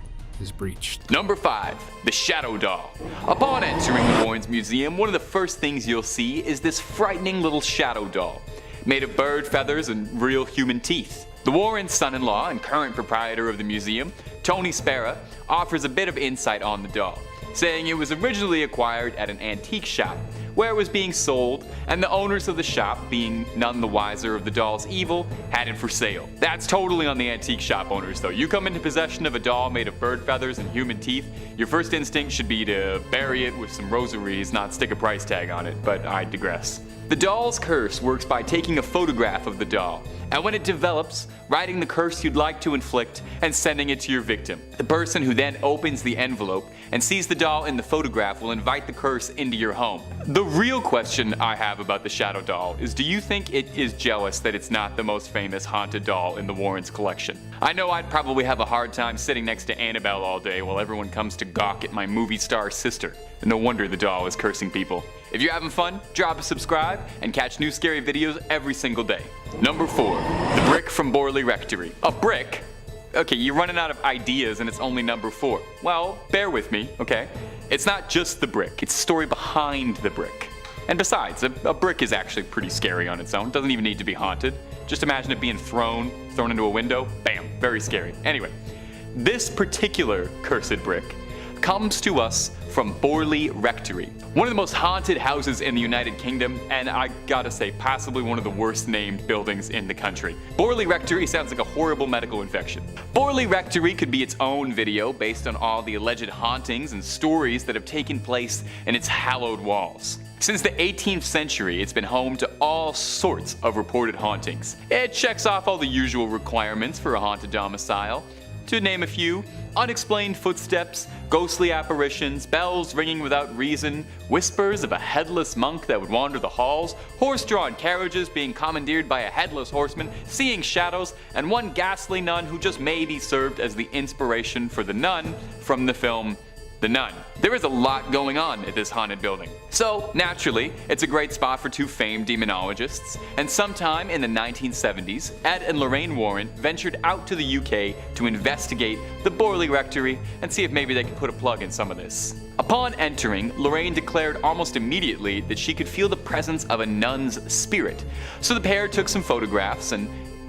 is breached. Number 5, the Shadow Doll. Upon entering the Warrens Museum, one of the first things you'll see is this frightening little shadow doll, made of bird feathers and real human teeth. The Warrens' son-in-law and current proprietor of the museum, Tony Spera, offers a bit of insight on the doll, saying it was originally acquired at an antique shop where it was being sold, and the owners of the shop, being none the wiser of the doll's evil, had it for sale. That's totally on the antique shop owners though. You come into possession of a doll made of bird feathers and human teeth, your first instinct should be to bury it with some rosaries, not stick a price tag on it, but I digress. The doll's curse works by taking a photograph of the doll, and when it develops, writing the curse you'd like to inflict and sending it to your victim. The person who then opens the envelope and sees the doll in the photograph will invite the curse into your home. The real question I have about the Shadow Doll is, do you think it is jealous that it's not the most famous haunted doll in the Warrens collection? I know I'd probably have a hard time sitting next to Annabelle all day while everyone comes to gawk at my movie star sister. No wonder the doll is cursing people. If you're having fun, drop a subscribe and catch new scary videos every single day. Number 4, the brick from Borley Rectory. A brick? Okay, you're running out of ideas and it's only number 4. Well, bear with me, okay? It's not just the brick, it's the story behind the brick. And besides, a brick is actually pretty scary on its own. It doesn't even need to be haunted. Just imagine it being thrown into a window. Bam, very scary. Anyway, this particular cursed brick comes to us from Borley Rectory, one of the most haunted houses in the United Kingdom, and I gotta say, possibly one of the worst named buildings in the country. Borley Rectory sounds like a horrible medical infection. Borley Rectory could be its own video based on all the alleged hauntings and stories that have taken place in its hallowed walls. Since the 18th century, it's been home to all sorts of reported hauntings. It checks off all the usual requirements for a haunted domicile. To name a few: unexplained footsteps, ghostly apparitions, bells ringing without reason, whispers of a headless monk that would wander the halls, horse-drawn carriages being commandeered by a headless horseman, seeing shadows, and one ghastly nun who just maybe served as the inspiration for the nun from the film The Nun. There is a lot going on at this haunted building. So, naturally, it's a great spot for two famed demonologists, and sometime in the 1970s, Ed and Lorraine Warren ventured out to the UK to investigate the Borley Rectory and see if maybe they could put a plug in some of this. Upon entering, Lorraine declared almost immediately that she could feel the presence of a nun's spirit. So the pair took some photographs, and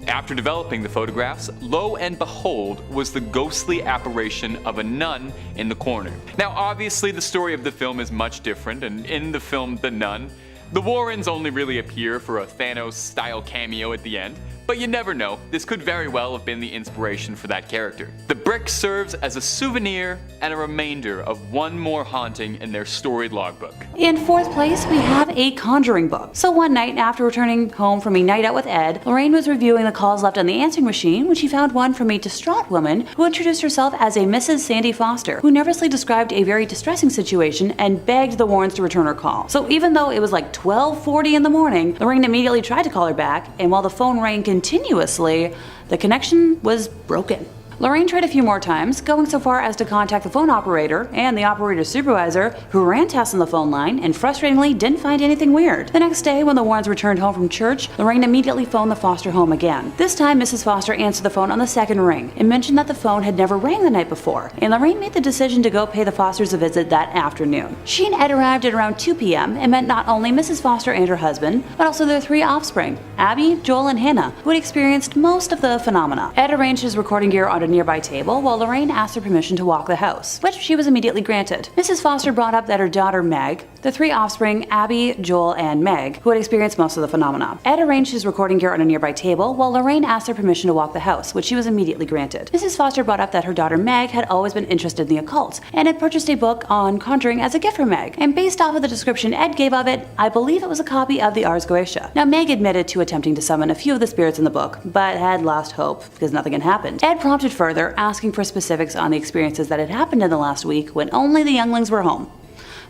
after developing the photographs, lo and behold was the ghostly apparition of a nun in the corner. Now obviously the story of the film is much different, and in the film The Nun, the Warrens only really appear for a Thanos-style cameo at the end, But you never know, this could very well have been the inspiration for that character. The brick serves as a souvenir and a reminder of one more haunting in their storied logbook. In fourth place, we have a conjuring book. So one night, after returning home from a night out with Ed, Lorraine was reviewing the calls left on the answering machine when she found one from a distraught woman who introduced herself as a Mrs. Sandy Foster, who nervously described a very distressing situation and begged the Warrens to return her call. So even though it was like 12:40 in the morning, Lorraine immediately tried to call her back, and while the phone rang continuously, the connection was broken. Lorraine tried a few more times, going so far as to contact the phone operator and the operator's supervisor, who ran tests on the phone line and frustratingly didn't find anything weird. The next day, when the Warrens returned home from church, Lorraine immediately phoned the Foster home again. This time, Mrs. Foster answered the phone on the second ring and mentioned that the phone had never rang the night before, and Lorraine made the decision to go pay the Fosters a visit that afternoon. She and Ed arrived at around 2 p.m. and met not only Mrs. Foster and her husband, but also their 3 offspring, Abby, Joel, and Hannah, who had experienced most of the phenomena. Ed arranged his recording gear on a nearby table while Lorraine asked her permission to walk the house, which she was immediately granted. Mrs. Foster brought up that her daughter Meg, the 3 offspring Abby, Joel, and Meg, who had experienced most of the phenomena. Ed arranged his recording gear on a nearby table while Lorraine asked her permission to walk the house, which she was immediately granted. Mrs. Foster brought up that her daughter Meg had always been interested in the occult and had purchased a book on conjuring as a gift for Meg, and based off of the description Ed gave of it, I believe it was a copy of the Ars Goetia. Now Meg admitted to attempting to summon a few of the spirits in the book, but had lost hope because nothing had happened. Ed prompted further, asking for specifics on the experiences that had happened in the last week when only the younglings were home.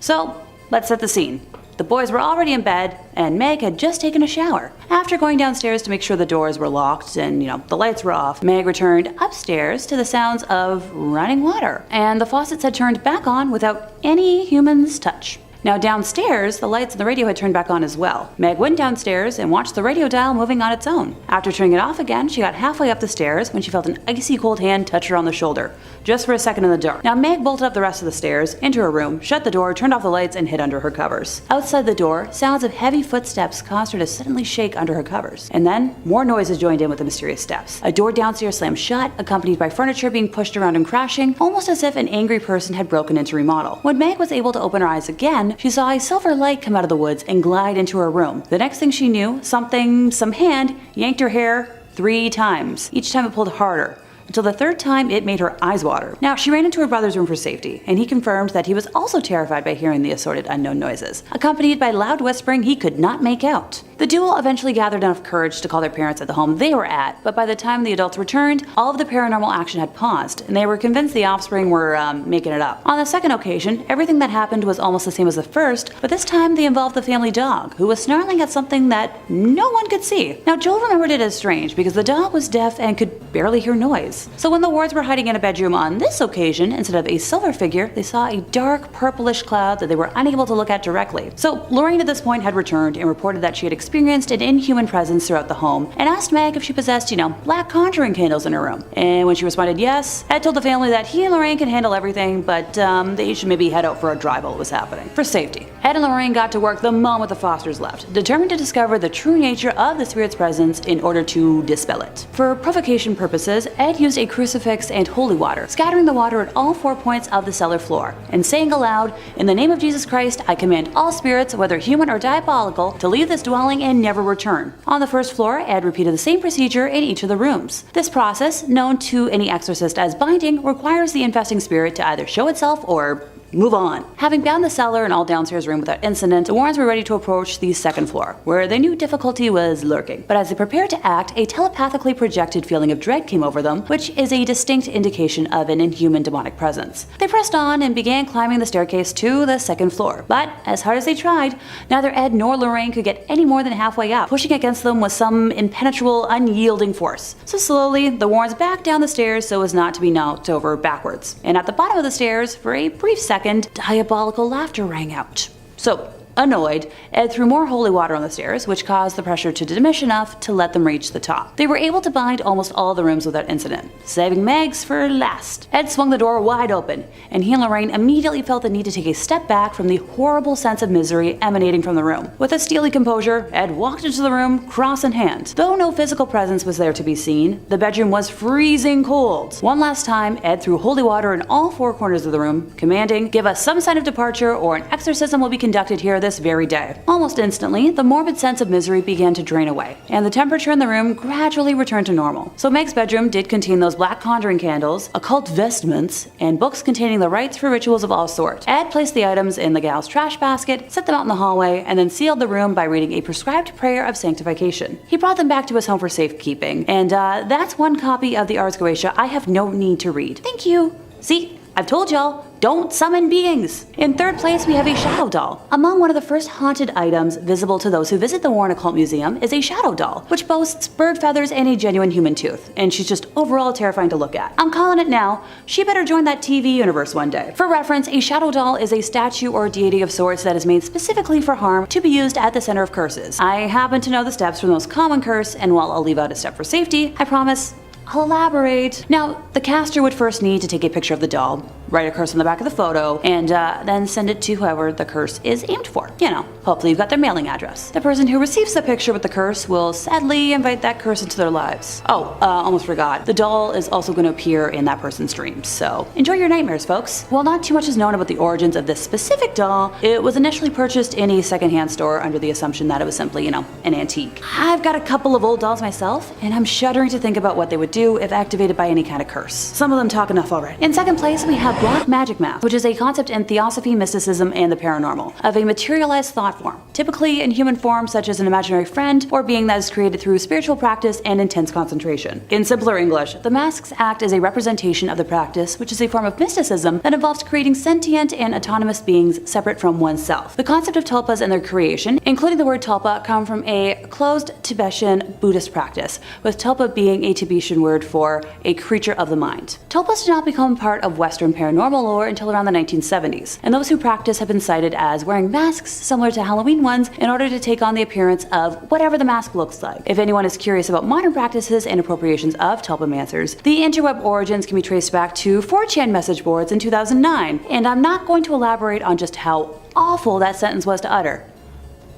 So, let's set the scene. The boys were already in bed, and Meg had just taken a shower. After going downstairs to make sure the doors were locked and, the lights were off, Meg returned upstairs to the sounds of running water, and the faucets had turned back on without any human's touch. Now downstairs, the lights on the radio had turned back on as well. Meg went downstairs and watched the radio dial moving on its own. After turning it off again, she got halfway up the stairs when she felt an icy cold hand touch her on the shoulder, just for a second in the dark. Now Meg bolted up the rest of the stairs, into her room, shut the door, turned off the lights, and hid under her covers. Outside the door, sounds of heavy footsteps caused her to suddenly shake under her covers. And then, more noises joined in with the mysterious steps. A door downstairs slammed shut, accompanied by furniture being pushed around and crashing, almost as if an angry person had broken into remodel. When Meg was able to open her eyes again, she saw a silver light come out of the woods and glide into her room. The next thing she knew, some hand yanked her hair 3 times. Each time it pulled harder, until the 3rd time it made her eyes water. Now, she ran into her brother's room for safety, and he confirmed that he was also terrified by hearing the assorted unknown noises, accompanied by loud whispering he could not make out. The duo eventually gathered enough courage to call their parents at the home they were at, but by the time the adults returned, all of the paranormal action had paused, and they were convinced the offspring were making it up. On the second occasion, everything that happened was almost the same as the first, but this time they involved the family dog, who was snarling at something that no one could see. Now, Joel remembered it as strange because the dog was deaf and could barely hear noise. So when the Wards were hiding in a bedroom on this occasion, instead of a silver figure, they saw a dark purplish cloud that they were unable to look at directly. So Lorraine at this point had returned and reported that she had experienced an inhuman presence throughout the home, and asked Meg if she possessed, black conjuring candles in her room. And when she responded yes, Ed told the family that he and Lorraine can handle everything, but they should maybe head out for a drive while it was happening, for safety. Ed and Lorraine got to work the moment the Fosters left, determined to discover the true nature of the spirit's presence in order to dispel it. For provocation purposes, Ed used a crucifix and holy water, scattering the water at all 4 points of the cellar floor, and saying aloud, "In the name of Jesus Christ, I command all spirits, whether human or diabolical, to leave this dwelling and never return." On the first floor, Ed repeated the same procedure in each of the rooms. This process, known to any exorcist as binding, requires the infesting spirit to either show itself or move on. Having bound the cellar and all downstairs room without incident, the Warrens were ready to approach the second floor, where they knew difficulty was lurking. But as they prepared to act, a telepathically projected feeling of dread came over them, which is a distinct indication of an inhuman demonic presence. They pressed on and began climbing the staircase to the second floor. But as hard as they tried, neither Ed nor Lorraine could get any more than halfway up. Pushing against them was some impenetrable, unyielding force. So slowly, the Warrens backed down the stairs so as not to be knocked over backwards. And at the bottom of the stairs, for a brief second, diabolical laughter rang out. So, annoyed, Ed threw more holy water on the stairs, which caused the pressure to diminish enough to let them reach the top. They were able to bind almost all the rooms without incident, saving Meg's for last. Ed swung the door wide open, and he and Lorraine immediately felt the need to take a step back from the horrible sense of misery emanating from the room. With a steely composure, Ed walked into the room, cross in hand. Though no physical presence was there to be seen, the bedroom was freezing cold. One last time, Ed threw holy water in all 4 corners of the room, commanding, "Give us some sign of departure or an exorcism will be conducted here this very day. Almost instantly, the morbid sense of misery began to drain away, and the temperature in the room gradually returned to normal. So Meg's bedroom did contain those black conjuring candles, occult vestments, and books containing the rites for rituals of all sorts. Ed placed the items in the gal's trash basket, set them out in the hallway, and then sealed the room by reading a prescribed prayer of sanctification. He brought them back to his home for safekeeping, and that's one copy of the Ars Goetia I have no need to read. Thank you. See? I've told y'all, don't summon beings! In third place, we have a shadow doll. Among one of the first haunted items visible to those who visit the Warren Occult Museum is a shadow doll, which boasts bird feathers and a genuine human tooth, and she's just overall terrifying to look at. I'm calling it now, she better join that TV universe one day. For reference, a shadow doll is a statue or deity of sorts that is made specifically for harm to be used at the center of curses. I happen to know the steps for the most common curse, and while I'll leave out a step for safety, I promise I'll elaborate. Now, the caster would first need to take a picture of the doll, write a curse on the back of the photo, and then send it to whoever the curse is aimed for. You know, hopefully you've got their mailing address. The person who receives the picture with the curse will sadly invite that curse into their lives. Oh, almost forgot. The doll is also going to appear in that person's dreams, so enjoy your nightmares, folks. While not too much is known about the origins of this specific doll, it was initially purchased in a secondhand store under the assumption that it was simply, an antique. I've got a couple of old dolls myself, and I'm shuddering to think about what they would do if activated by any kind of curse. Some of them talk enough already. In second place, we have Black Magic Math, which is a concept in theosophy, mysticism, and the paranormal, of a materialized thought form, typically in human form such as an imaginary friend or being that is created through spiritual practice and intense concentration. In simpler English, the masks act as a representation of the practice, which is a form of mysticism that involves creating sentient and autonomous beings separate from oneself. The concept of tulpas and their creation, including the word tulpa, come from a closed Tibetan Buddhist practice, with tulpa being a Tibetan word for a creature of the mind. Tulpas did not become part of Western paranormal lore until around the 1970s, and those who practice have been cited as wearing masks similar to Halloween ones in order to take on the appearance of whatever the mask looks like. If anyone is curious about modern practices and appropriations of tulpamancers, the interweb origins can be traced back to 4chan message boards in 2009, and I'm not going to elaborate on just how awful that sentence was to utter.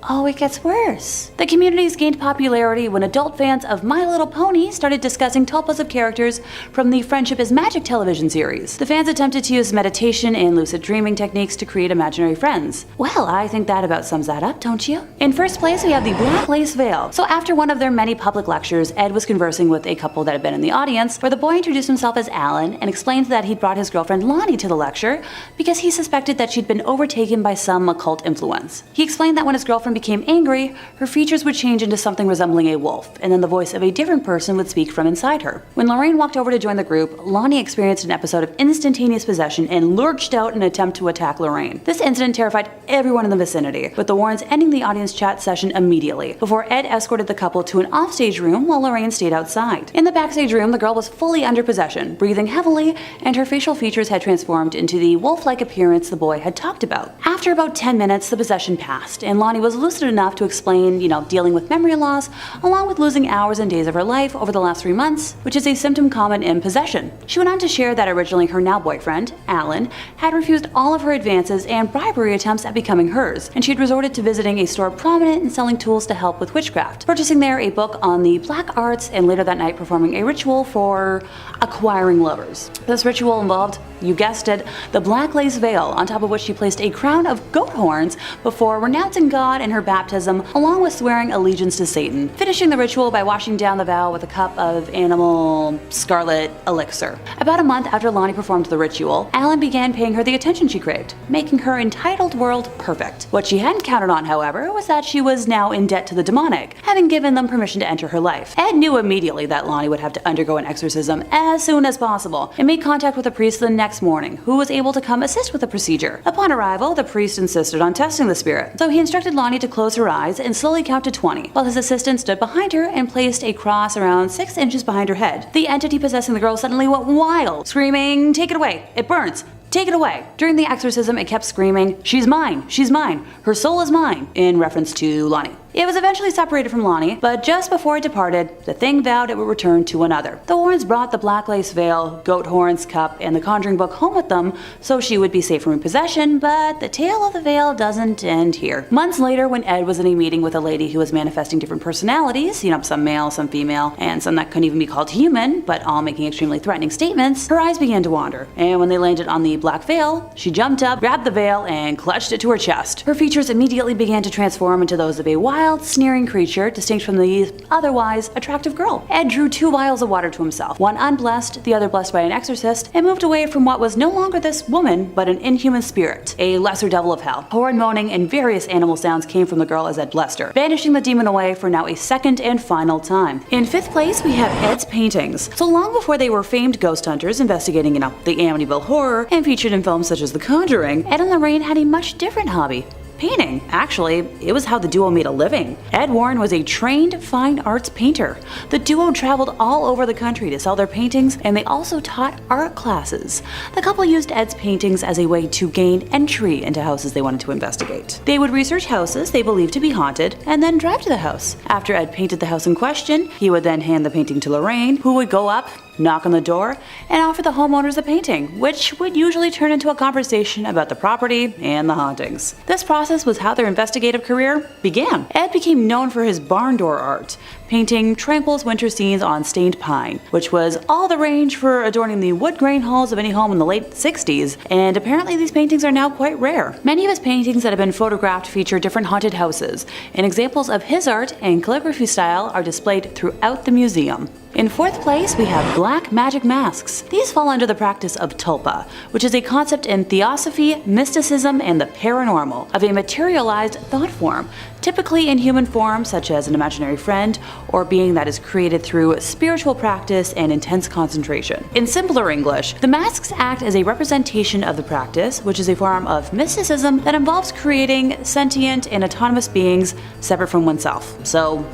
Oh, it gets worse. The communities gained popularity when adult fans of My Little Pony started discussing tulpas of characters from the Friendship is Magic television series. The fans attempted to use meditation and lucid dreaming techniques to create imaginary friends. Well, I think that about sums that up, don't you? In first place, we have the Black Lace Veil. So after one of their many public lectures, Ed was conversing with a couple that had been in the audience, where the boy introduced himself as Alan and explained that he'd brought his girlfriend Lonnie to the lecture because he suspected that she'd been overtaken by some occult influence. He explained that when his girlfriend became angry, her features would change into something resembling a wolf, and then the voice of a different person would speak from inside her. When Lorraine walked over to join the group, Lonnie experienced an episode of instantaneous possession and lurched out in an attempt to attack Lorraine. This incident terrified everyone in the vicinity, with the Warrens ending the audience chat session immediately, before Ed escorted the couple to an offstage room while Lorraine stayed outside. In the backstage room, the girl was fully under possession, breathing heavily, and her facial features had transformed into the wolf-like appearance the boy had talked about. After about 10 minutes, the possession passed, and Lonnie was lucid enough to explain, dealing with memory loss, along with losing hours and days of her life over the last 3 months, which is a symptom common in possession. She went on to share that originally her now boyfriend, Alan, had refused all of her advances and bribery attempts at becoming hers, and she had resorted to visiting a store prominent in selling tools to help with witchcraft, purchasing there a book on the black arts, and later that night performing a ritual for acquiring lovers. This ritual involved, you guessed it, the black lace veil, on top of which she placed a crown of goat horns before renouncing God in her baptism, along with swearing allegiance to Satan, finishing the ritual by washing down the vow with a cup of animal scarlet elixir. About a month after Lonnie performed the ritual, Alan began paying her the attention she craved, making her entitled world perfect. What she hadn't counted on, however, was that she was now in debt to the demonic, having given them permission to enter her life. Ed knew immediately that Lonnie would have to undergo an exorcism as soon as possible, and made contact with a priest the next morning, who was able to come assist with the procedure. Upon arrival, the priest insisted on testing the spirit, so he instructed Lonnie to close her eyes and slowly count to 20, while his assistant stood behind her and placed a cross around 6 inches behind her head. The entity possessing the girl suddenly went wild, screaming, "Take it away! It burns! Take it away!" During the exorcism, it kept screaming, "She's mine! She's mine! Her soul is mine!" in reference to Lonnie. It was eventually separated from Lonnie, but just before it departed, the thing vowed it would return to another. The Warrens brought the black lace veil, goat horns, cup, and the conjuring book home with them so she would be safe from repossession, but the tale of the veil doesn't end here. Months later, when Ed was in a meeting with a lady who was manifesting different personalities, some male, some female, and some that couldn't even be called human, but all making extremely threatening statements, her eyes began to wander, and when they landed on the black veil, she jumped up, grabbed the veil, and clutched it to her chest. Her features immediately began to transform into those of a wild, sneering creature, distinct from the otherwise attractive girl. Ed drew 2 vials of water to himself, one unblessed, the other blessed by an exorcist, and moved away from what was no longer this woman, but an inhuman spirit, a lesser devil of hell. Horrid moaning and various animal sounds came from the girl as Ed blessed her, banishing the demon away for now a second and final time. In 5th place, we have Ed's paintings. So long before they were famed ghost hunters investigating, the Amityville horror and featured in films such as The Conjuring, Ed and Lorraine had a much different hobby. Painting. Actually, it was how the duo made a living. Ed Warren was a trained fine arts painter. The duo traveled all over the country to sell their paintings, and they also taught art classes. The couple used Ed's paintings as a way to gain entry into houses they wanted to investigate. They would research houses they believed to be haunted, and then drive to the house. After Ed painted the house in question, he would then hand the painting to Lorraine, who would go up, knock on the door, and offer the homeowners the painting, which would usually turn into a conversation about the property and the hauntings. This process was how their investigative career began. Ed became known for his barn door art, painting tranquil winter scenes on stained pine, which was all the rage for adorning the wood grain halls of any home in the late 60s, and apparently these paintings are now quite rare. Many of his paintings that have been photographed feature different haunted houses, and examples of his art and calligraphy style are displayed throughout the museum. In 4th place, we have black magic masks. These fall under the practice of tulpa, which is a concept in theosophy, mysticism, and the paranormal, of a materialized thought form, typically in human form such as an imaginary friend or being that is created through spiritual practice and intense concentration. In simpler English, the masks act as a representation of the practice, which is a form of mysticism that involves creating sentient and autonomous beings separate from oneself. So,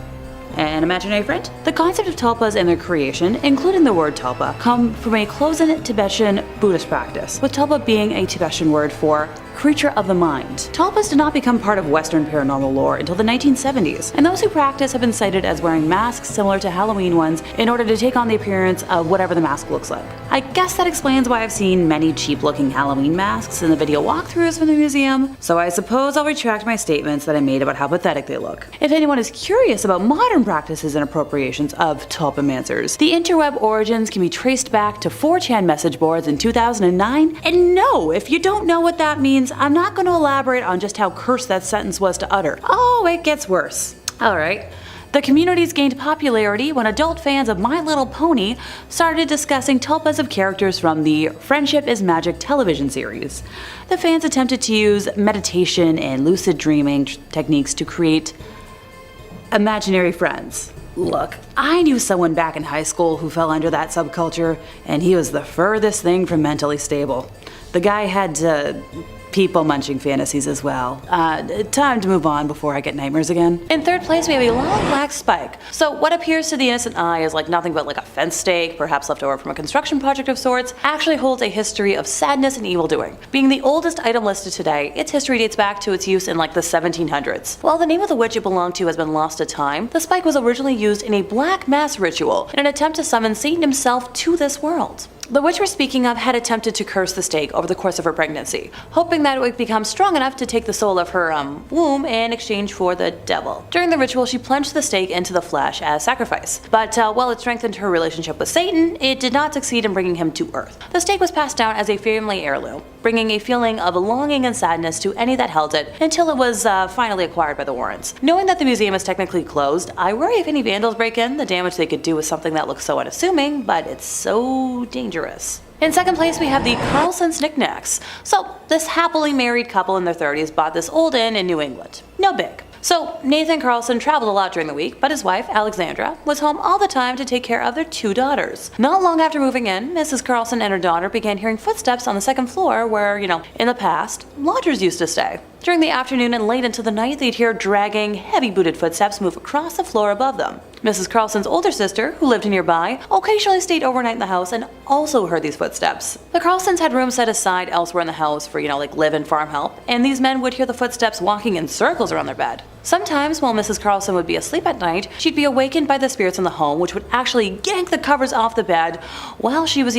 an imaginary friend? The concept of tulpas and their creation, including the word tulpa, come from a close-in Tibetan Buddhist practice, with tulpa being a Tibetan word for creature of the mind. Tulpas did not become part of Western paranormal lore until the 1970s, and those who practice have been cited as wearing masks similar to Halloween ones in order to take on the appearance of whatever the mask looks like. I guess that explains why I've seen many cheap-looking Halloween masks in the video walkthroughs from the museum, so I suppose I'll retract my statements that I made about how pathetic they look. If anyone is curious about modern practices and appropriations of tulpamancers, the interweb origins can be traced back to 4chan message boards in 2009, and no, if you don't know what that means, I'm not going to elaborate on just how cursed that sentence was to utter. Oh, it gets worse. Alright. The communities gained popularity when adult fans of My Little Pony started discussing tulpas of characters from the Friendship is Magic television series. The fans attempted to use meditation and lucid dreaming techniques to create imaginary friends. Look, I knew someone back in high school who fell under that subculture, and he was the furthest thing from mentally stable. The guy had people munching fantasies as well. Time to move on before I get nightmares again. In 3rd place, we have a long black spike. So what appears to the innocent eye is like nothing but like a fence stake, perhaps left over from a construction project of sorts, actually holds a history of sadness and evildoing. Being the oldest item listed today, its history dates back to its use in like the 1700s. While the name of the witch it belonged to has been lost to time, the spike was originally used in a black mass ritual in an attempt to summon Satan himself to this world. The witch we're speaking of had attempted to curse the stake over the course of her pregnancy, hoping that it would become strong enough to take the soul of her womb in exchange for the devil. During the ritual, she plunged the stake into the flesh as sacrifice, but while it strengthened her relationship with Satan, it did not succeed in bringing him to Earth. The stake was passed down as a family heirloom, bringing a feeling of longing and sadness to any that held it until it was finally acquired by the Warrens. Knowing that the museum is technically closed, I worry if any vandals break in, the damage they could do with something that looks so unassuming, but it's so dangerous. In 2nd place, we have the Carlson's knickknacks. So, this happily married couple in their 30s bought this old inn in New England. No big. So, Nathan Carlson traveled a lot during the week, but his wife, Alexandra, was home all the time to take care of their 2 daughters. Not long after moving in, Mrs. Carlson and her daughter began hearing footsteps on the 2nd floor where, in the past, lodgers used to stay. During the afternoon and late into the night, they'd hear dragging, heavy-booted footsteps move across the floor above them. Mrs. Carlson's older sister, who lived nearby, occasionally stayed overnight in the house and also heard these footsteps. The Carlsons had room set aside elsewhere in the house for, like live and farm help, and these men would hear the footsteps walking in circles around their bed. Sometimes, while Mrs. Carlson would be asleep at night, she'd be awakened by the spirits in the home, which would actually yank the covers off the bed while she was,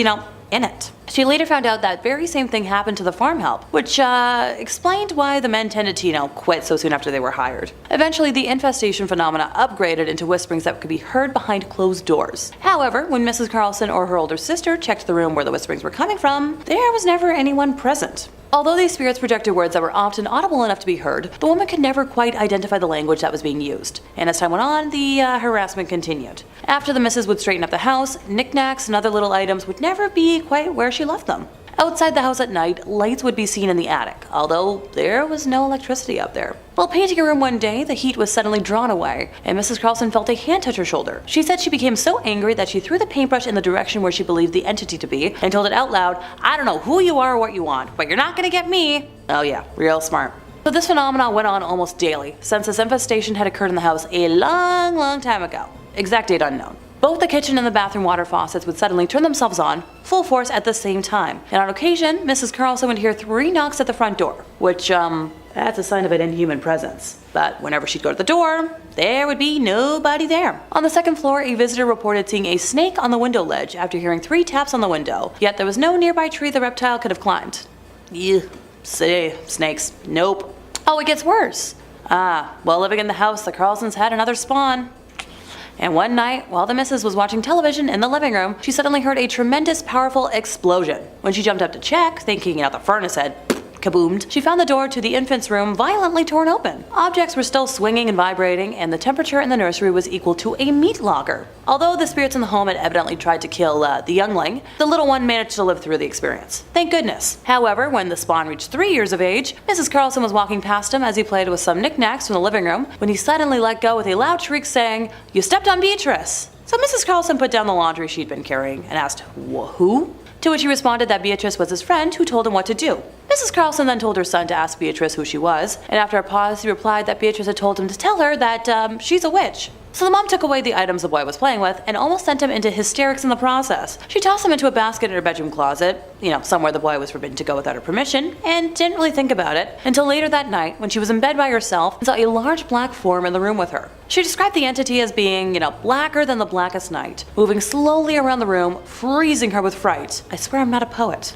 in it. She later found out that very same thing happened to the farm help, which explained why the men tended to, quit so soon after they were hired. Eventually, the infestation phenomena upgraded into whisperings that could be heard behind closed doors. However, when Mrs. Carlson or her older sister checked the room where the whisperings were coming from, there was never anyone present. Although these spirits projected words that were often audible enough to be heard, the woman could never quite identify the language that was being used. And as time went on, the harassment continued. After the missus would straighten up the house, knickknacks and other little items would never be quite where she left them. Outside the house at night, lights would be seen in the attic, although there was no electricity up there. While painting a room one day, the heat was suddenly drawn away, and Mrs. Carlson felt a hand touch her shoulder. She said she became so angry that she threw the paintbrush in the direction where she believed the entity to be, and told it out loud, "I don't know who you are or what you want, but you're not gonna get me." Oh yeah, real smart. So this phenomenon went on almost daily, since this infestation had occurred in the house a long time ago. Exact date unknown. Both the kitchen and the bathroom water faucets would suddenly turn themselves on, full force at the same time. And on occasion, Mrs. Carlson would hear 3 knocks at the front door, which, that's a sign of an inhuman presence. But whenever she'd go to the door, there would be nobody there. On the second floor, a visitor reported seeing a snake on the window ledge after hearing 3 taps on the window, yet there was no nearby tree the reptile could have climbed. Ew, snakes, nope. Oh, it gets worse. While living in the house, the Carlsons had another spawn. And one night, while the missus was watching television in the living room, she suddenly heard a tremendous, powerful explosion. When she jumped up to check, thinking the furnace had kaboomed, she found the door to the infant's room violently torn open. Objects were still swinging and vibrating, and the temperature in the nursery was equal to a meat locker. Although the spirits in the home had evidently tried to kill the youngling, the little one managed to live through the experience. Thank goodness. However, when the spawn reached 3 years of age, Mrs. Carlson was walking past him as he played with some knickknacks from the living room, when he suddenly let go with a loud shriek saying, "You stepped on Beatrice!" So Mrs. Carlson put down the laundry she'd been carrying and asked, "Who?" To which he responded that Beatrice was his friend who told him what to do. Mrs. Carlson then told her son to ask Beatrice who she was, and after a pause he replied that Beatrice had told him to tell her that she's a witch. So the mom took away the items the boy was playing with and almost sent him into hysterics in the process. She tossed him into a basket in her bedroom closet, somewhere the boy was forbidden to go without her permission, and didn't really think about it until later that night when she was in bed by herself and saw a large black form in the room with her. She described the entity as being, blacker than the blackest night, moving slowly around the room, freezing her with fright. I swear I'm not a poet.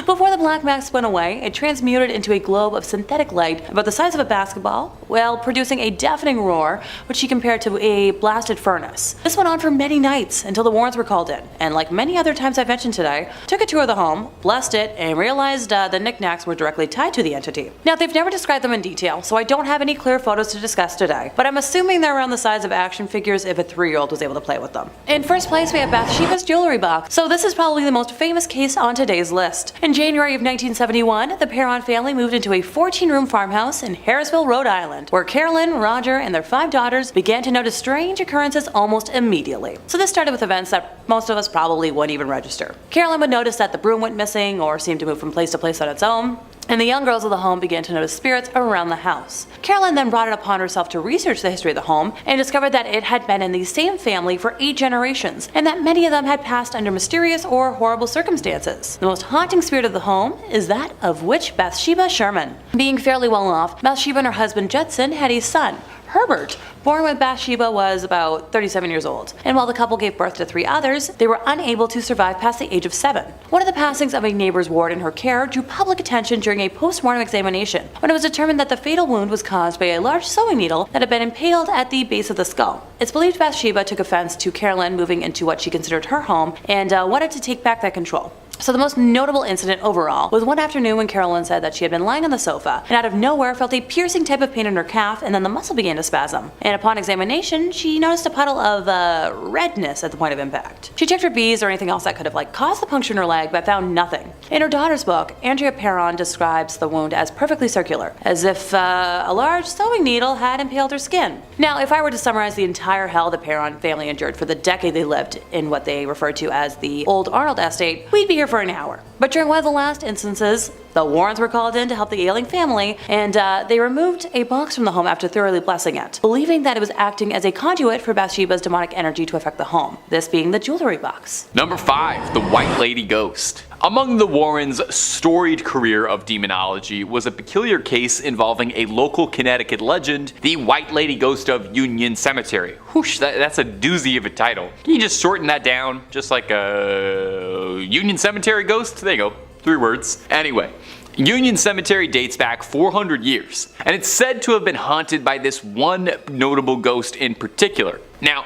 Before the black mask went away, it transmuted into a globe of synthetic light about the size of a basketball, while producing a deafening roar, which she compared to a blasted furnace. This went on for many nights until the Warrens were called in, and like many other times I've mentioned today, took a tour of the home, blessed it, and realized the knickknacks were directly tied to the entity. Now, they've never described them in detail, so I don't have any clear photos to discuss today, but I'm assuming they're around the size of action figures if a 3-year-old was able to play with them. In first place, we have Bathsheba's jewelry box. So this is probably the most famous case on today's list. In January of 1971, the Perron family moved into a 14-room farmhouse in Harrisville, Rhode Island, where Carolyn, Roger, and their 5 daughters began to notice strange occurrences almost immediately. So this started with events that most of us probably wouldn't even register. Carolyn would notice that the broom went missing or seemed to move from place to place on its own, and the young girls of the home began to notice spirits around the house. Carolyn then brought it upon herself to research the history of the home and discovered that it had been in the same family for 8 generations, and that many of them had passed under mysterious or horrible circumstances. The most haunting spirit of the home is that of witch Bathsheba Sherman. Being fairly well off, Bathsheba and her husband Judson had a son, Herbert, born when Bathsheba was about 37 years old, and while the couple gave birth to 3 others, they were unable to survive past the age of 7. One of the passings of a neighbor's ward in her care drew public attention during a post-mortem examination, when it was determined that the fatal wound was caused by a large sewing needle that had been impaled at the base of the skull. It's believed Bathsheba took offense to Carolyn moving into what she considered her home and wanted to take back that control. So the most notable incident overall was one afternoon when Carolyn said that she had been lying on the sofa and out of nowhere felt a piercing type of pain in her calf, and then the muscle began to spasm. And upon examination, she noticed a puddle of redness at the point of impact. She checked for bees or anything else that could have caused the puncture in her leg, but found nothing. In her daughter's book, Andrea Perron describes the wound as perfectly circular, as if a large sewing needle had impaled her skin. Now, if I were to summarize the entire hell the Perron family endured for the decade they lived in what they referred to as the Old Arnold Estate, we'd be here for an hour. But during one of the last instances, the Warrens were called in to help the ailing family, and they removed a box from the home after thoroughly blessing it, believing that it was acting as a conduit for Bathsheba's demonic energy to affect the home, this being the jewelry box. Number 5, the White Lady Ghost. Among the Warrens' storied career of demonology was a peculiar case involving a local Connecticut legend, the White Lady Ghost of Union Cemetery. Whoosh, that's a doozy of a title. Can you just shorten that down? Just like a Union Cemetery ghost? There you go, 3 words. Anyway. Union Cemetery dates back 400 years, and it's said to have been haunted by this one notable ghost in particular. Now,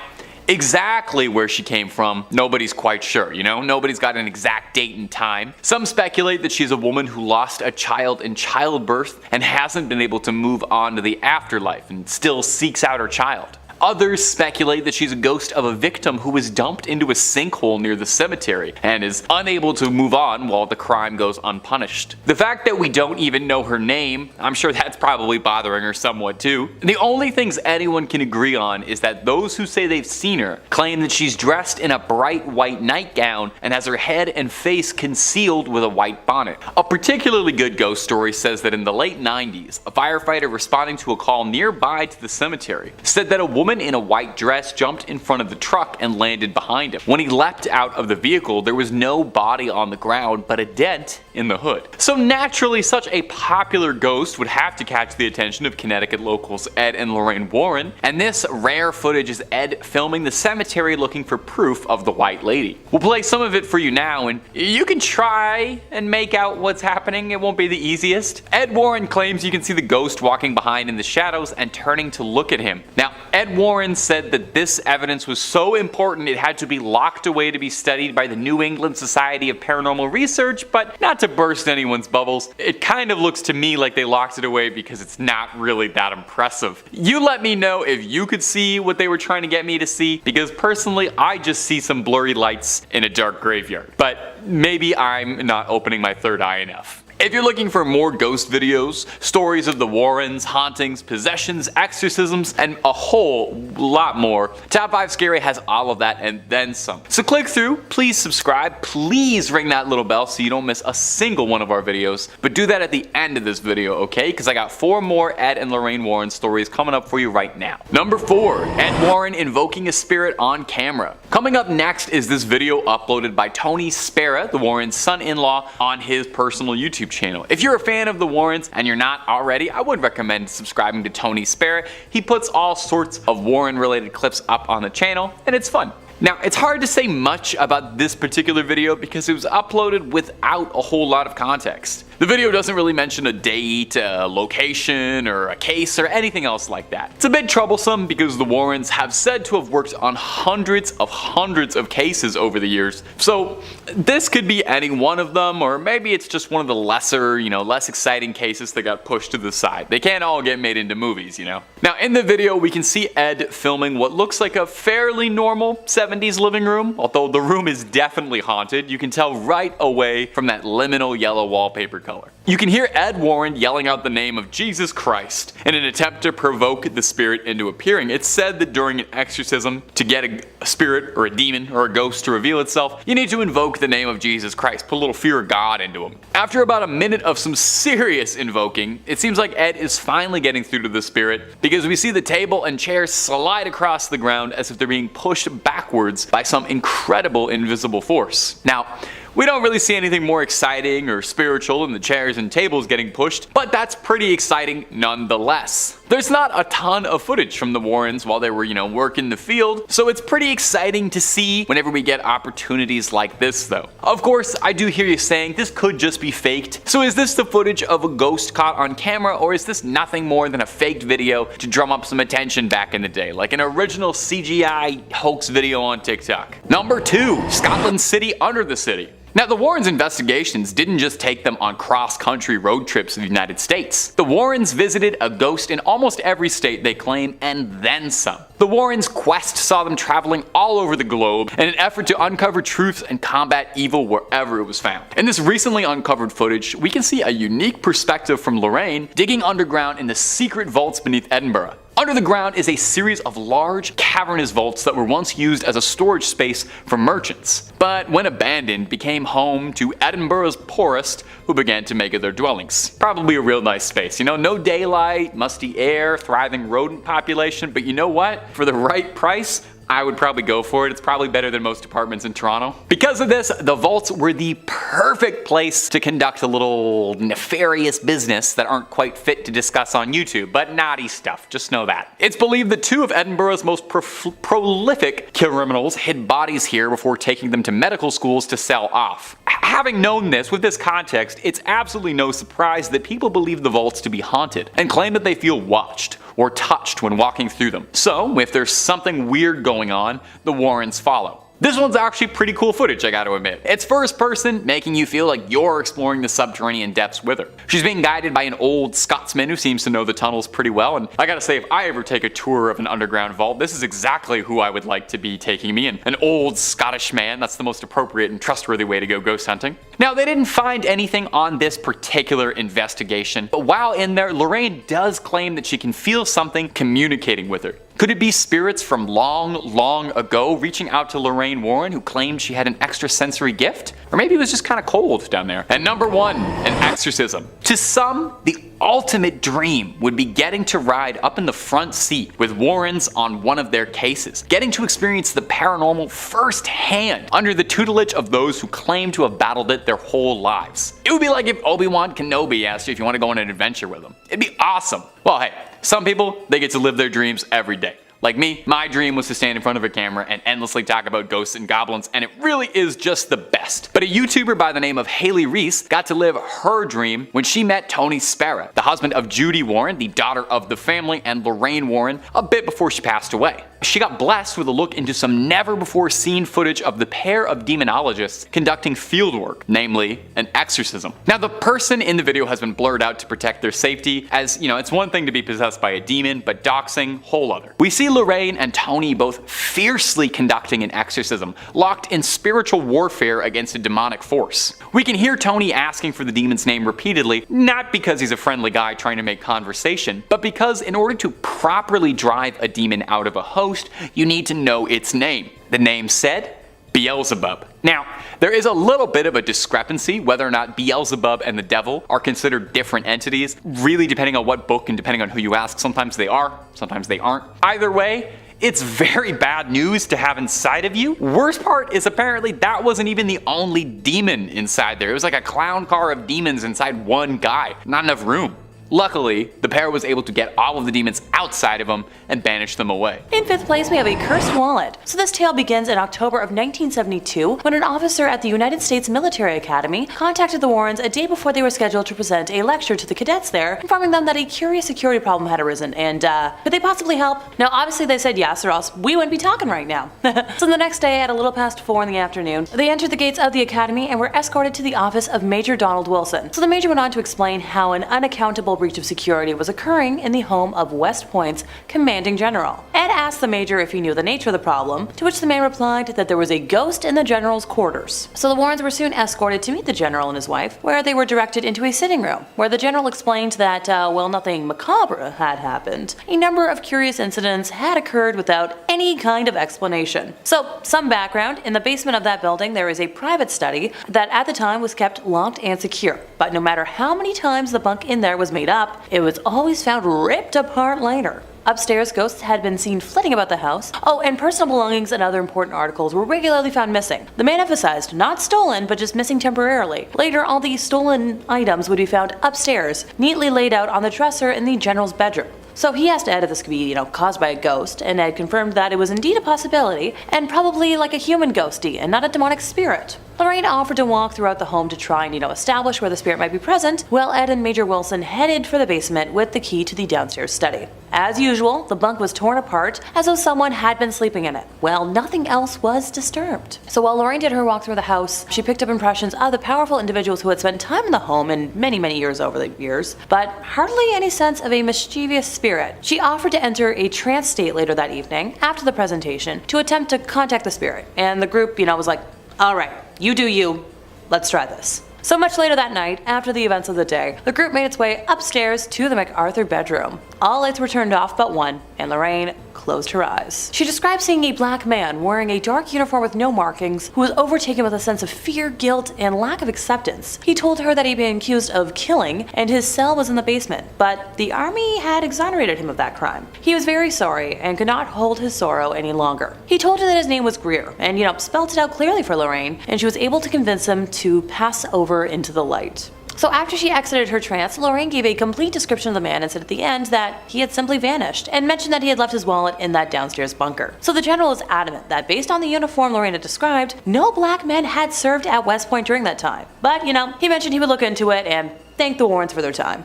exactly where she came from, nobody's quite sure, Nobody's got an exact date and time. Some speculate that she's a woman who lost a child in childbirth and hasn't been able to move on to the afterlife and still seeks out her child. Others speculate that she's a ghost of a victim who was dumped into a sinkhole near the cemetery and is unable to move on while the crime goes unpunished. The fact that we don't even know her name, I'm sure that's probably bothering her somewhat too. The only things anyone can agree on is that those who say they've seen her claim that she's dressed in a bright white nightgown and has her head and face concealed with a white bonnet. A particularly good ghost story says that in the late 90s, a firefighter responding to a call nearby to the cemetery said that a woman in a white dress jumped in front of the truck and landed behind him. When he leapt out of the vehicle, there was no body on the ground but a dent in the hood. So naturally, such a popular ghost would have to catch the attention of Connecticut locals Ed and Lorraine Warren, and this rare footage is Ed filming the cemetery looking for proof of the White Lady. We'll play some of it for you now, and you can try and make out what's happening. It won't be the easiest. Ed Warren claims you can see the ghost walking behind in the shadows and turning to look at him. Now, Ed Warren said that this evidence was so important it had to be locked away to be studied by the New England Society of Paranormal Research, but not to burst anyone's bubbles, it kind of looks to me like they locked it away because it's not really that impressive. You let me know if you could see what they were trying to get me to see, because personally I just see some blurry lights in a dark graveyard. But maybe I'm not opening my third eye enough. If you're looking for more ghost videos, stories of the Warrens, hauntings, possessions, exorcisms, and a whole lot more, Top 5 Scary has all of that and then some. So click through, please subscribe, please ring that little bell so you don't miss a single one of our videos, but do that at the end of this video, okay? Because I got 4 more Ed and Lorraine Warren stories coming up for you right now. Number 4, Ed Warren invoking a spirit on camera. Coming up next is this video uploaded by Tony Spera, the Warrens' son-in-law, on his personal YouTube channel. If you're a fan of the Warrens and you're not already, I would recommend subscribing to Tony Spera. He puts all sorts of Warren related clips up on the channel and it's fun. Now, it's hard to say much about this particular video because it was uploaded without a whole lot of context. The video doesn't really mention a date, a location, or a case, or anything else like that. It's a bit troublesome because the Warrens have said to have worked on hundreds of cases over the years, so this could be any one of them, or maybe it's just one of the lesser, less exciting cases that got pushed to the side. They can't all get made into movies, Now, in the video, we can see Ed filming what looks like a fairly normal 70s living room, although the room is definitely haunted. You can tell right away from that liminal yellow wallpaper color. You can hear Ed Warren yelling out the name of Jesus Christ in an attempt to provoke the spirit into appearing. It's said that during an exorcism, to get a spirit or a demon or a ghost to reveal itself, you need to invoke the name of Jesus Christ, put a little fear of God into him. After about a minute of some serious invoking, it seems like Ed is finally getting through to the spirit because we see the table and chairs slide across the ground as if they're being pushed backwards by some incredible invisible force. Now, we don't really see anything more exciting or spiritual than the chairs and tables getting pushed, but that's pretty exciting nonetheless. There's not a ton of footage from the Warrens while they were, working the field, so it's pretty exciting to see whenever we get opportunities like this though. Of course, I do hear you saying this could just be faked. So is this the footage of a ghost caught on camera, or is this nothing more than a faked video to drum up some attention back in the day, like an original CGI hoax video on TikTok? Number 2, Scotland City under the city. Now, the Warrens' investigations didn't just take them on cross-country road trips to the United States. The Warrens visited a ghost in almost every state they claim, and then some. The Warrens' quest saw them traveling all over the globe in an effort to uncover truth and combat evil wherever it was found. In this recently uncovered footage, we can see a unique perspective from Lorraine digging underground in the secret vaults beneath Edinburgh. Under the ground is a series of large, cavernous vaults that were once used as a storage space for merchants, but when abandoned became home to Edinburgh's poorest, who began to make it their dwellings. Probably a real nice space, no daylight, musty air, thriving rodent population, but you know what? For the right price, I would probably go for it. It's probably better than most apartments in Toronto. Because of this, the vaults were the perfect place to conduct a little nefarious business that aren't quite fit to discuss on YouTube, but naughty stuff, just know that. It's believed that two of Edinburgh's most prolific criminals hid bodies here before taking them to medical schools to sell off. Having known this, with this context, it's absolutely no surprise that people believe the vaults to be haunted and claim that they feel watched or touched when walking through them. So, if there's something weird going on, the Warrens follow. This one's actually pretty cool footage, I gotta admit. It's first person, making you feel like you're exploring the subterranean depths with her. She's being guided by an old Scotsman who seems to know the tunnels pretty well, and I gotta say, if I ever take a tour of an underground vault, this is exactly who I would like to be taking me, an old Scottish man. That's the most appropriate and trustworthy way to go ghost hunting. Now, they didn't find anything on this particular investigation, but while in there, Lorraine does claim that she can feel something communicating with her. Could it be spirits from long ago reaching out to Lorraine Warren, who claimed she had an extrasensory gift? Or maybe it was just kind of cold down there. And number 1, an exorcism. To some, the ultimate dream would be getting to ride up in the front seat with Warrens on one of their cases, getting to experience the paranormal firsthand under the tutelage of those who claim to have battled it their whole lives. It would be like if Obi-Wan Kenobi asked you if you want to go on an adventure with him. It'd be awesome. Well, hey, some people, they get to live their dreams every day. Like me, my dream was to stand in front of a camera and endlessly talk about ghosts and goblins, and it really is just the best. But a YouTuber by the name of Haley Reese got to live her dream when she met Tony Sparrow, the husband of Judy Warren, the daughter of the family, and Lorraine Warren, a bit before she passed away. She got blessed with a look into some never-before-seen footage of the pair of demonologists conducting fieldwork, namely an exorcism. Now, the person in the video has been blurred out to protect their safety, as, you know, it's one thing to be possessed by a demon, but doxing, whole other. We see Lorraine and Tony both fiercely conducting an exorcism, locked in spiritual warfare against a demonic force. We can hear Tony asking for the demon's name repeatedly, not because he's a friendly guy trying to make conversation, but because in order to properly drive a demon out of a host, you need to know its name. The name said, Beelzebub. Now, there is a little bit of a discrepancy whether or not Beelzebub and the devil are considered different entities, really depending on what book and depending on who you ask. Sometimes they are, sometimes they aren't. Either way, it's very bad news to have inside of you. Worst part is apparently that wasn't even the only demon inside there. It was like a clown car of demons inside one guy. Not enough room. Luckily, the pair was able to get all of the demons outside of them and banish them away. In 5th place, we have a cursed wallet. So this tale begins in October of 1972 when an officer at the United States Military Academy contacted the Warrens a day before they were scheduled to present a lecture to the cadets there, informing them that a curious security problem had arisen and, could they possibly help? Now, obviously they said yes, or else we wouldn't be talking right now. So the next day, at a little past 4 in the afternoon, they entered the gates of the academy and were escorted to the office of Major Donald Wilson. So the Major went on to explain how an unaccountable breach of security was occurring in the home of West Point's commanding general. Ed asked the Major if he knew the nature of the problem, to which the man replied that there was a ghost in the general's quarters. So the Warrens were soon escorted to meet the general and his wife, where they were directed into a sitting room, where the general explained that, well, nothing macabre had happened. A number of curious incidents had occurred without any kind of explanation. So, some background: in the basement of that building there is a private study that at the time was kept locked and secure, but no matter how many times the bunk in there was made up, it was always found ripped apart later. Upstairs, ghosts had been seen flitting about the house. Oh, and personal belongings and other important articles were regularly found missing. The man emphasized not stolen, but just missing temporarily. Later, all these stolen items would be found upstairs, neatly laid out on the dresser in the general's bedroom. So he asked Ed if this could be, caused by a ghost, and Ed confirmed that it was indeed a possibility, and probably like a human ghosty and not a demonic spirit. Lorraine offered to walk throughout the home to try and, establish where the spirit might be present, while Ed and Major Wilson headed for the basement with the key to the downstairs study. As usual, the bunk was torn apart as though someone had been sleeping in it. Well, nothing else was disturbed. So while Lorraine did her walk through the house, she picked up impressions of the powerful individuals who had spent time in the home in many, many years over the years, but hardly any sense of a mischievous spirit. She offered to enter a trance state later that evening, after the presentation, to attempt to contact the spirit, and the group, was like, alright, you do you, let's try this. So much later that night, after the events of the day, the group made its way upstairs to the MacArthur bedroom. All lights were turned off but one, and Lorraine closed her eyes. She described seeing a black man wearing a dark uniform with no markings who was overtaken with a sense of fear, guilt, and lack of acceptance. He told her that he'd been accused of killing and his cell was in the basement, but the army had exonerated him of that crime. He was very sorry and could not hold his sorrow any longer. He told her that his name was Greer and, spelled it out clearly for Lorraine, and she was able to convince him to pass over into the light. So after she exited her trance, Lorraine gave a complete description of the man and said at the end that he had simply vanished, and mentioned that he had left his wallet in that downstairs bunker. So the general is adamant that based on the uniform Lorraine had described, no black men had served at West Point during that time. But, he mentioned he would look into it and thank the Warrens for their time.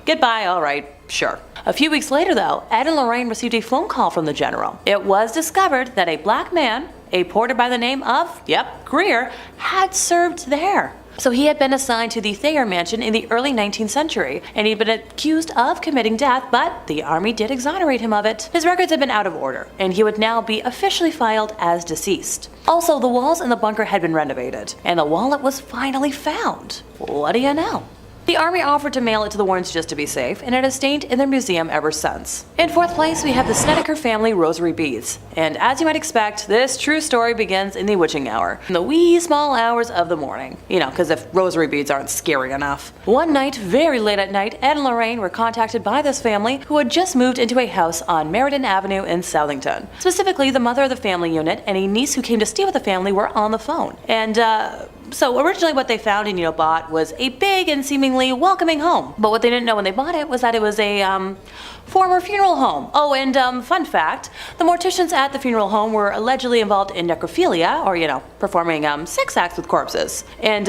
Goodbye, alright, sure. A few weeks later though, Ed and Lorraine received a phone call from the general. It was discovered that a black man, a porter by the name of, Greer, had served there. So he had been assigned to the Thayer Mansion in the early 19th century, and he'd been accused of committing death, but the army did exonerate him of it. His records had been out of order, and he would now be officially filed as deceased. Also, the walls in the bunker had been renovated, and the wallet was finally found. What do you know? The army offered to mail it to the Warrens just to be safe, and it has stayed in their museum ever since. In fourth place, we have the Snedeker family rosary beads. And as you might expect, this true story begins in the witching hour, in the wee small hours of the morning. Because if rosary beads aren't scary enough. One night, very late at night, Ed and Lorraine were contacted by this family who had just moved into a house on Meriden Avenue in Southington. Specifically, the mother of the family unit and a niece who came to stay with the family were on the phone. And, so originally what they found and bought was a big and seemingly welcoming home. But what they didn't know when they bought it was that it was a former funeral home. Oh, and fun fact, the morticians at the funeral home were allegedly involved in necrophilia, or performing sex acts with corpses. And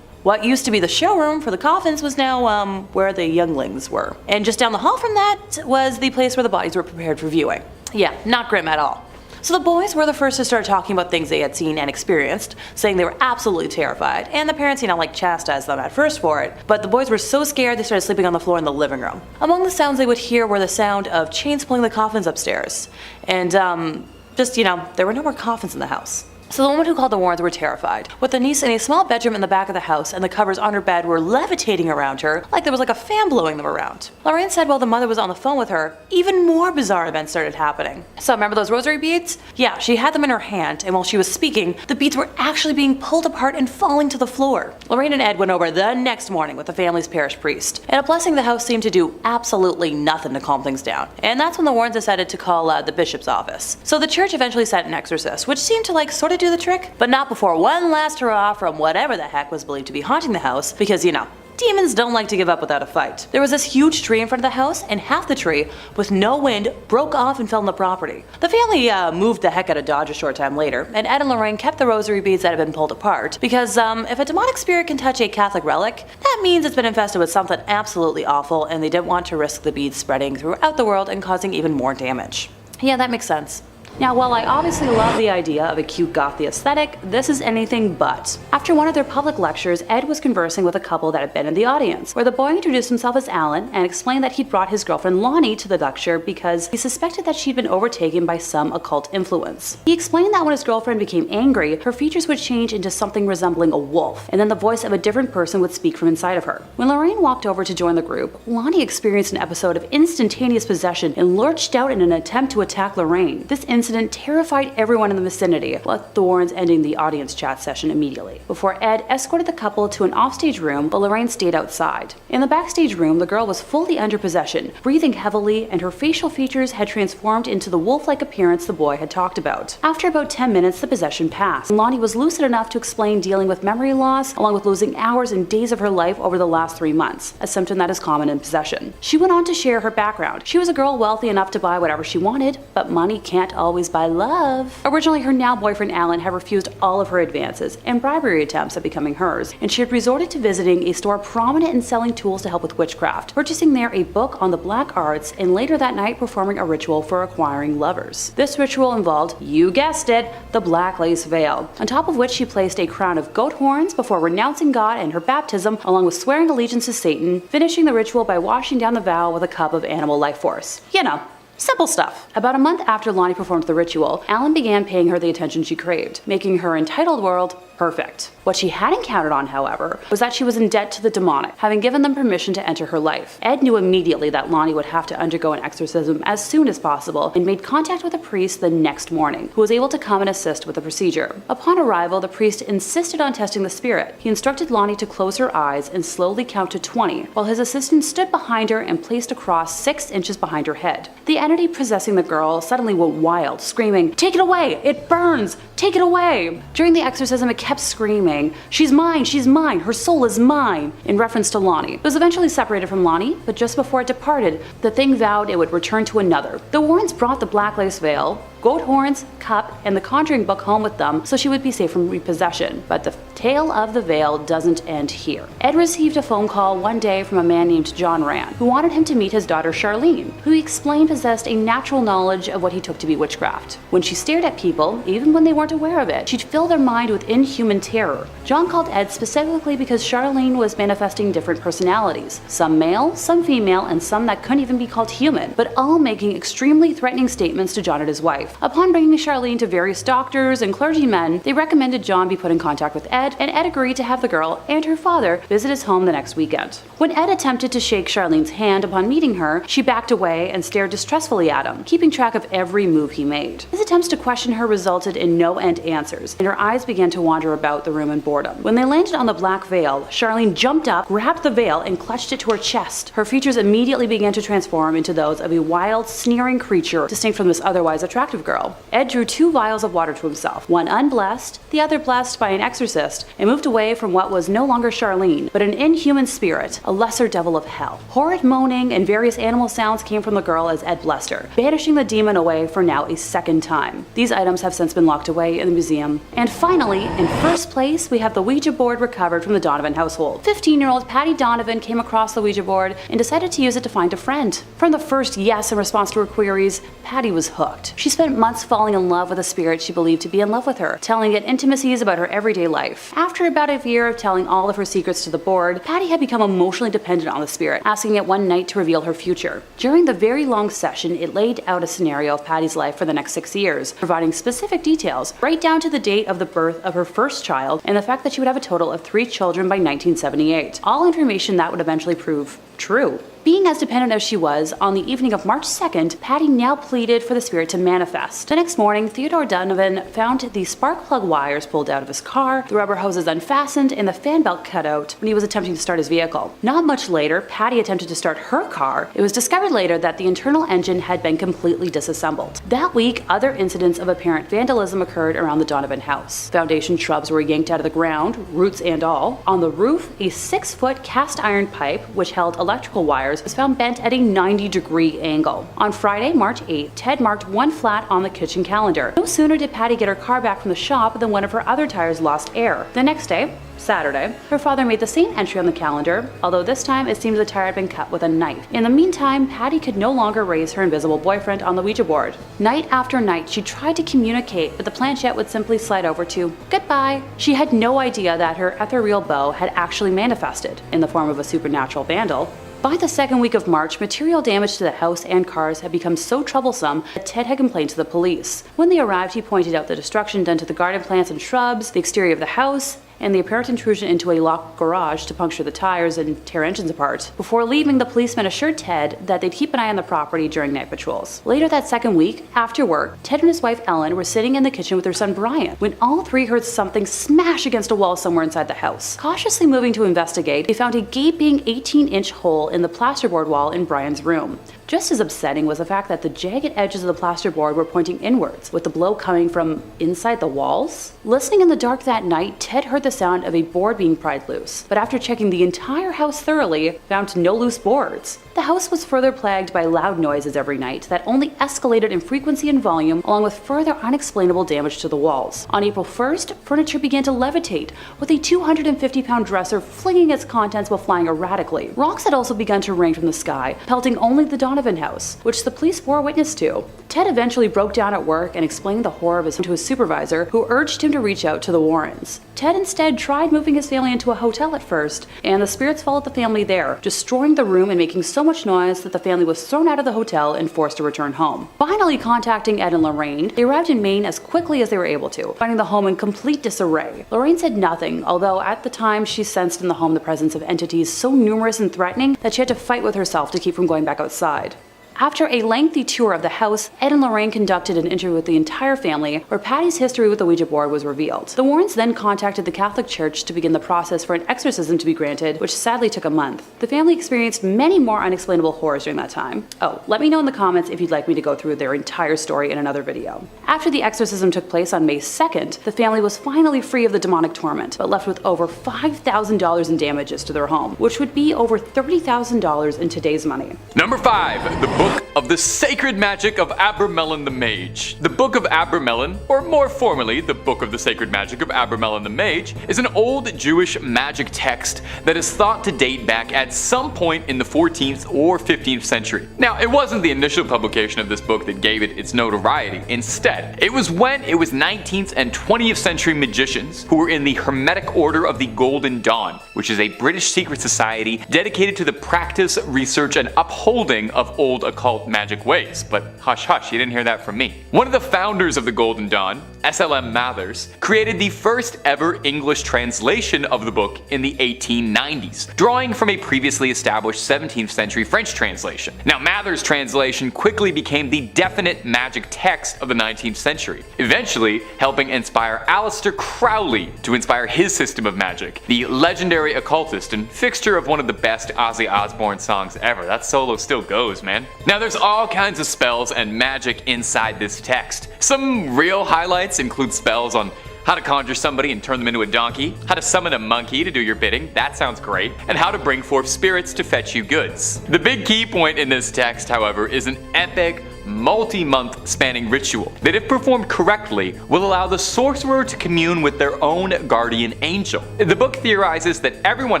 what used to be the showroom for the coffins was now where the younglings were. And just down the hall from that was the place where the bodies were prepared for viewing. Yeah, not grim at all. So the boys were the first to start talking about things they had seen and experienced, saying they were absolutely terrified, and the parents, chastised them at first for it, but the boys were so scared they started sleeping on the floor in the living room. Among the sounds they would hear were the sound of chains pulling the coffins upstairs, and there were no more coffins in the house. So the woman who called the Warrens were terrified, with the niece in a small bedroom in the back of the house, and the covers on her bed were levitating around her like there was a fan blowing them around. Lorraine said while the mother was on the phone with her, even more bizarre events started happening. So remember those rosary beads? Yeah, she had them in her hand, and while she was speaking, the beads were actually being pulled apart and falling to the floor. Lorraine and Ed went over the next morning with the family's parish priest, and a blessing of the house seemed to do absolutely nothing to calm things down. And that's when the Warrens decided to call the bishop's office. So the church eventually sent an exorcist, which seemed to sort of do the trick, but not before one last hurrah from whatever the heck was believed to be haunting the house, because demons don't like to give up without a fight. There was this huge tree in front of the house, and half the tree, with no wind, broke off and fell on the property. The family moved the heck out of Dodge a short time later, and Ed and Lorraine kept the rosary beads that had been pulled apart, because if a demonic spirit can touch a Catholic relic, that means it's been infested with something absolutely awful, and they didn't want to risk the beads spreading throughout the world and causing even more damage. Yeah, that makes sense. Now, while I obviously love the idea of a cute gothy aesthetic, this is anything but. After one of their public lectures, Ed was conversing with a couple that had been in the audience, where the boy introduced himself as Alan and explained that he'd brought his girlfriend Lonnie to the lecture because he suspected that she'd been overtaken by some occult influence. He explained that when his girlfriend became angry, her features would change into something resembling a wolf, and then the voice of a different person would speak from inside of her. When Lorraine walked over to join the group, Lonnie experienced an episode of instantaneous possession and lurched out in an attempt to attack Lorraine. This incident terrified everyone in the vicinity, with the Warrens ending the audience chat session immediately, before Ed escorted the couple to an offstage room, but Lorraine stayed outside. In the backstage room, the girl was fully under possession, breathing heavily, and her facial features had transformed into the wolf-like appearance the boy had talked about. After about 10 minutes, the possession passed, and Lonnie was lucid enough to explain dealing with memory loss, along with losing hours and days of her life over the last 3 months, a symptom that is common in possession. She went on to share her background. She was a girl wealthy enough to buy whatever she wanted, but money can't always buy love. Originally, her now boyfriend Alan had refused all of her advances and bribery attempts at becoming hers, and she had resorted to visiting a store prominent in selling tools to help with witchcraft, purchasing there a book on the black arts, and later that night performing a ritual for acquiring lovers. This ritual involved, you guessed it, the black lace veil, on top of which she placed a crown of goat horns before renouncing God and her baptism, along with swearing allegiance to Satan, finishing the ritual by washing down the vow with a cup of animal life force. You know, simple stuff. About a month after Lonnie performed the ritual, Alan began paying her the attention she craved, making her entitled world perfect. What she hadn't counted on, however, was that she was in debt to the demonic, having given them permission to enter her life. Ed knew immediately that Lonnie would have to undergo an exorcism as soon as possible and made contact with a priest the next morning, who was able to come and assist with the procedure. Upon arrival, the priest insisted on testing the spirit. He instructed Lonnie to close her eyes and slowly count to 20, while his assistant stood behind her and placed a cross 6 inches behind her head. The entity possessing the girl suddenly went wild, screaming, "Take it away! It burns! Take it away!" During the exorcism, it kept screaming, she's mine, her soul is mine," in reference to Lonnie. It was eventually separated from Lonnie, but just before it departed, the thing vowed it would return to another. The Warrens brought the black lace veil, goat horns, cup, and the Conjuring book home with them so she would be safe from repossession. But the tale of the veil doesn't end here. Ed received a phone call one day from a man named John Rand, who wanted him to meet his daughter Charlene, who he explained possessed a natural knowledge of what he took to be witchcraft. When she stared at people, even when they weren't aware of it, she'd fill their mind with inhuman terror. John called Ed specifically because Charlene was manifesting different personalities, some male, some female, and some that couldn't even be called human, but all making extremely threatening statements to John and his wife. Upon bringing Charlene to various doctors and clergymen, they recommended John be put in contact with Ed, and Ed agreed to have the girl and her father visit his home the next weekend. When Ed attempted to shake Charlene's hand upon meeting her, she backed away and stared distressfully at him, keeping track of every move he made. His attempts to question her resulted in no-end answers, and her eyes began to wander about the room in boredom. When they landed on the black veil, Charlene jumped up, grabbed the veil, and clutched it to her chest. Her features immediately began to transform into those of a wild, sneering creature distinct from this otherwise attractive girl. Ed drew 2 vials of water to himself, one unblessed, the other blessed by an exorcist, and moved away from what was no longer Charlene, but an inhuman spirit, a lesser devil of hell. Horrid moaning and various animal sounds came from the girl as Ed blessed her, banishing the demon away for now a second time. These items have since been locked away in the museum. And finally, in first place, we have the Ouija board recovered from the Donovan household. 15-year-old Patty Donovan came across the Ouija board and decided to use it to find a friend. From the first yes in response to her queries, Patty was hooked. She spent months falling in love with a spirit she believed to be in love with her, telling it intimacies about her everyday life. After about a year of telling all of her secrets to the board, Patty had become emotionally dependent on the spirit, asking it one night to reveal her future. During the very long session, it laid out a scenario of Patty's life for the next 6 years, providing specific details, right down to the date of the birth of her first child and the fact that she would have a total of 3 children by 1978. All information that would eventually prove true. Being as dependent as she was, on the evening of March 2nd, Patty now pleaded for the spirit to manifest. The next morning, Theodore Donovan found the spark plug wires pulled out of his car, the rubber hoses unfastened, and the fan belt cut out when he was attempting to start his vehicle. Not much later, Patty attempted to start her car. It was discovered later that the internal engine had been completely disassembled. That week, other incidents of apparent vandalism occurred around the Donovan house. Foundation shrubs were yanked out of the ground, roots and all. On the roof, a 6-foot cast iron pipe, which held electrical wires, was found bent at a 90-degree angle. On Friday, March 8th, Ted marked 1 flat on the kitchen calendar. No sooner did Patty get her car back from the shop than one of her other tires lost air. The next day, Saturday, her father made the same entry on the calendar, although this time it seemed the tire had been cut with a knife. In the meantime, Patty could no longer raise her invisible boyfriend on the Ouija board. Night after night, she tried to communicate, but the planchette would simply slide over to goodbye. She had no idea that her ethereal beau had actually manifested, in the form of a supernatural vandal. By the second week of March, material damage to the house and cars had become so troublesome that Ted had complained to the police. When they arrived, he pointed out the destruction done to the garden plants and shrubs, the exterior of the house, and the apparent intrusion into a locked garage to puncture the tires and tear engines apart. Before leaving, the policeman assured Ted that they'd keep an eye on the property during night patrols. Later that second week, after work, Ted and his wife Ellen were sitting in the kitchen with their son Brian when all 3 heard something smash against a wall somewhere inside the house. Cautiously moving to investigate, they found a gaping 18-inch hole in the plasterboard wall in Brian's room. Just as upsetting was the fact that the jagged edges of the plasterboard were pointing inwards, with the blow coming from inside the walls. Listening in the dark that night, Ted heard the sound of a board being pried loose, but after checking the entire house thoroughly, found no loose boards. The house was further plagued by loud noises every night that only escalated in frequency and volume, along with further unexplainable damage to the walls. On April 1st, furniture began to levitate, with a 250-pound dresser flinging its contents while flying erratically. Rocks had also begun to rain from the sky, pelting only the Donovan house, which the police bore witness to. Ted eventually broke down at work and explained the horror of his to his supervisor, who urged him to reach out to the Warrens. Ted instead instead tried moving his family into a hotel at first, and the spirits followed the family there, destroying the room and making so much noise that the family was thrown out of the hotel and forced to return home. Finally contacting Ed and Lorraine, they arrived in Maine as quickly as they were able to, finding the home in complete disarray. Lorraine said nothing, although at the time she sensed in the home the presence of entities so numerous and threatening that she had to fight with herself to keep from going back outside. After a lengthy tour of the house, Ed and Lorraine conducted an interview with the entire family, where Patty's history with the Ouija board was revealed. The Warrens then contacted the Catholic Church to begin the process for an exorcism to be granted, which sadly took a month. The family experienced many more unexplainable horrors during that time. Oh, let me know in the comments if you'd like me to go through their entire story in another video. After the exorcism took place on May 2nd, the family was finally free of the demonic torment, but left with over $5,000 in damages to their home, which would be over $30,000 in today's money. Number 5. The Book of the Sacred Magic of Abramelin the Mage. The Book of Abramelin, or more formally, the Book of the Sacred Magic of Abramelin the Mage, is an old Jewish magic text that is thought to date back at some point in the 14th or 15th century. Now, it wasn't the initial publication of this book that gave it its notoriety. Instead, it was when it was 19th and 20th century magicians who were in the Hermetic Order of the Golden Dawn, which is a British secret society dedicated to the practice, research, and upholding of old occult magic ways. But hush hush, you didn't hear that from me. One of the founders of the Golden Dawn, S.L.M. Mathers, created the first ever English translation of the book in the 1890s, drawing from a previously established 17th century French translation. Now, Mathers' translation quickly became the definite magic text of the 19th century, eventually helping inspire Aleister Crowley to inspire his system of magic, the legendary occultist and fixture of one of the best Ozzy Osbourne songs ever. That solo still goes, man. Now, there's all kinds of spells and magic inside this text. Some real highlights include spells on how to conjure somebody and turn them into a donkey, how to summon a monkey to do your bidding, that sounds great, and how to bring forth spirits to fetch you goods. The big key point in this text, however, is an epic, multi-month spanning ritual that, if performed correctly, will allow the sorcerer to commune with their own guardian angel. The book theorizes that everyone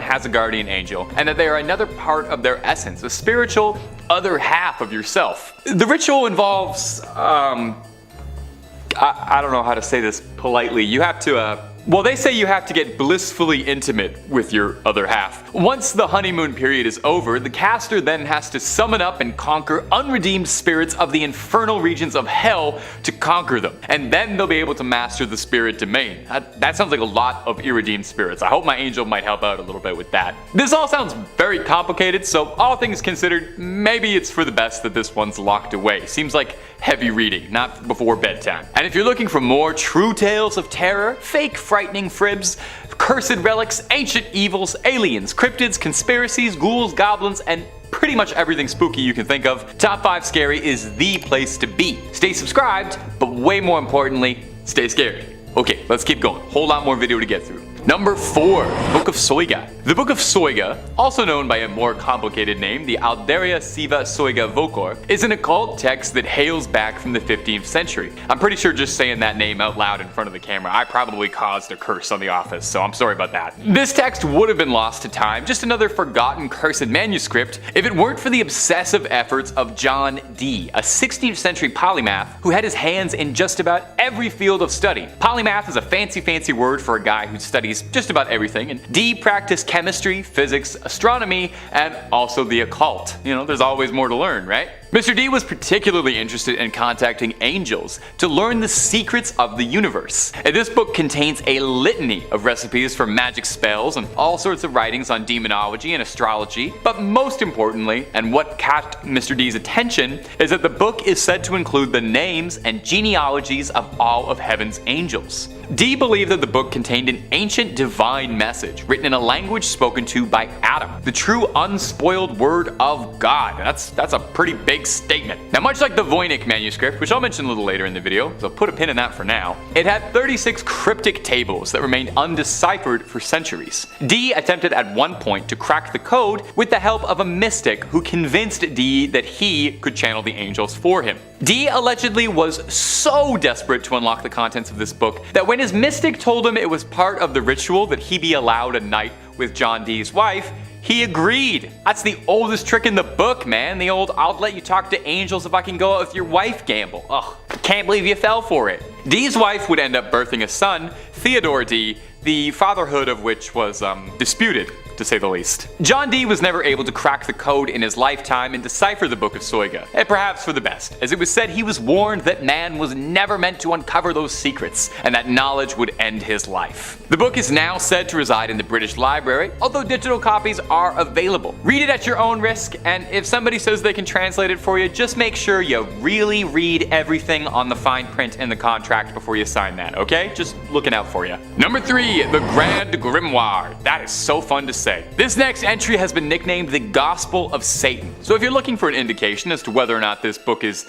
has a guardian angel and that they are another part of their essence, a spiritual other half of yourself. The ritual involves, I don't know how to say this politely. You have to, they say you have to get blissfully intimate with your other half. Once the honeymoon period is over, the caster then has to summon up and conquer unredeemed spirits of the infernal regions of hell to conquer them, and then they'll be able to master the spirit domain. That sounds like a lot of irredeemed spirits. I hope my angel might help out a little bit with that. This all sounds very complicated, so all things considered, maybe it's for the best that this one's locked away. Seems like heavy reading, not before bedtime. And if you're looking for more true tales of terror, fake frightening fribs, cursed relics, ancient evils, aliens, cryptids, conspiracies, ghouls, goblins, and pretty much everything spooky you can think of, Top 5 Scary is the place to be. Stay subscribed, but way more importantly, stay scared. Okay, let's keep going. Whole lot more video to get through. Number 4. Book of Soiga. The Book of Soiga, also known by a more complicated name, the Alderia Siva Soiga Vocor, is an occult text that hails back from the 15th century. I'm pretty sure just saying that name out loud in front of the camera, I probably caused a curse on the office, so I'm sorry about that. This text would have been lost to time, just another forgotten cursed manuscript, if it weren't for the obsessive efforts of John Dee, a 16th century polymath who had his hands in just about every field of study. Polymath is a fancy word for a guy who studies just about everything, and Dee practiced chemistry, physics, astronomy, and also the occult. You know, there's always more to learn, right? Mr. Dee was particularly interested in contacting angels to learn the secrets of the universe. And this book contains a litany of recipes for magic spells and all sorts of writings on demonology and astrology, but most importantly, and what caught Mr. Dee's attention, is that the book is said to include the names and genealogies of all of heaven's angels. Dee believed that the book contained an ancient divine message written in a language spoken to by Adam, the true unspoiled word of God. That's a pretty big statement. Now, much like the Voynich manuscript, which I'll mention a little later in the video, so put a pin in that for now, it had 36 cryptic tables that remained undeciphered for centuries. Dee attempted at one point to crack the code with the help of a mystic who convinced Dee that he could channel the angels for him. Dee allegedly was so desperate to unlock the contents of this book that when his mystic told him it was part of the ritual that he be allowed a night with John Dee's wife, He agreed. That's the oldest trick in the book, man. The old "I'll let you talk to angels if I can go out with your wife" gamble. Ugh, can't believe you fell for it. Dee's wife would end up birthing a son, Theodore Dee, the fatherhood of which was disputed, to say the least. John Dee was never able to crack the code in his lifetime and decipher the Book of Soiga, and perhaps for the best, as it was said he was warned that man was never meant to uncover those secrets, and that knowledge would end his life. The book is now said to reside in the British Library, although digital copies are available. Read it at your own risk, and if somebody says they can translate it for you, just make sure you really read everything on the fine print in the contract before you sign that, okay? Just looking out for you. Number 3, the Grand Grimoire. That is so fun to say. This next entry has been nicknamed the Gospel of Satan. So if you're looking for an indication as to whether or not this book is,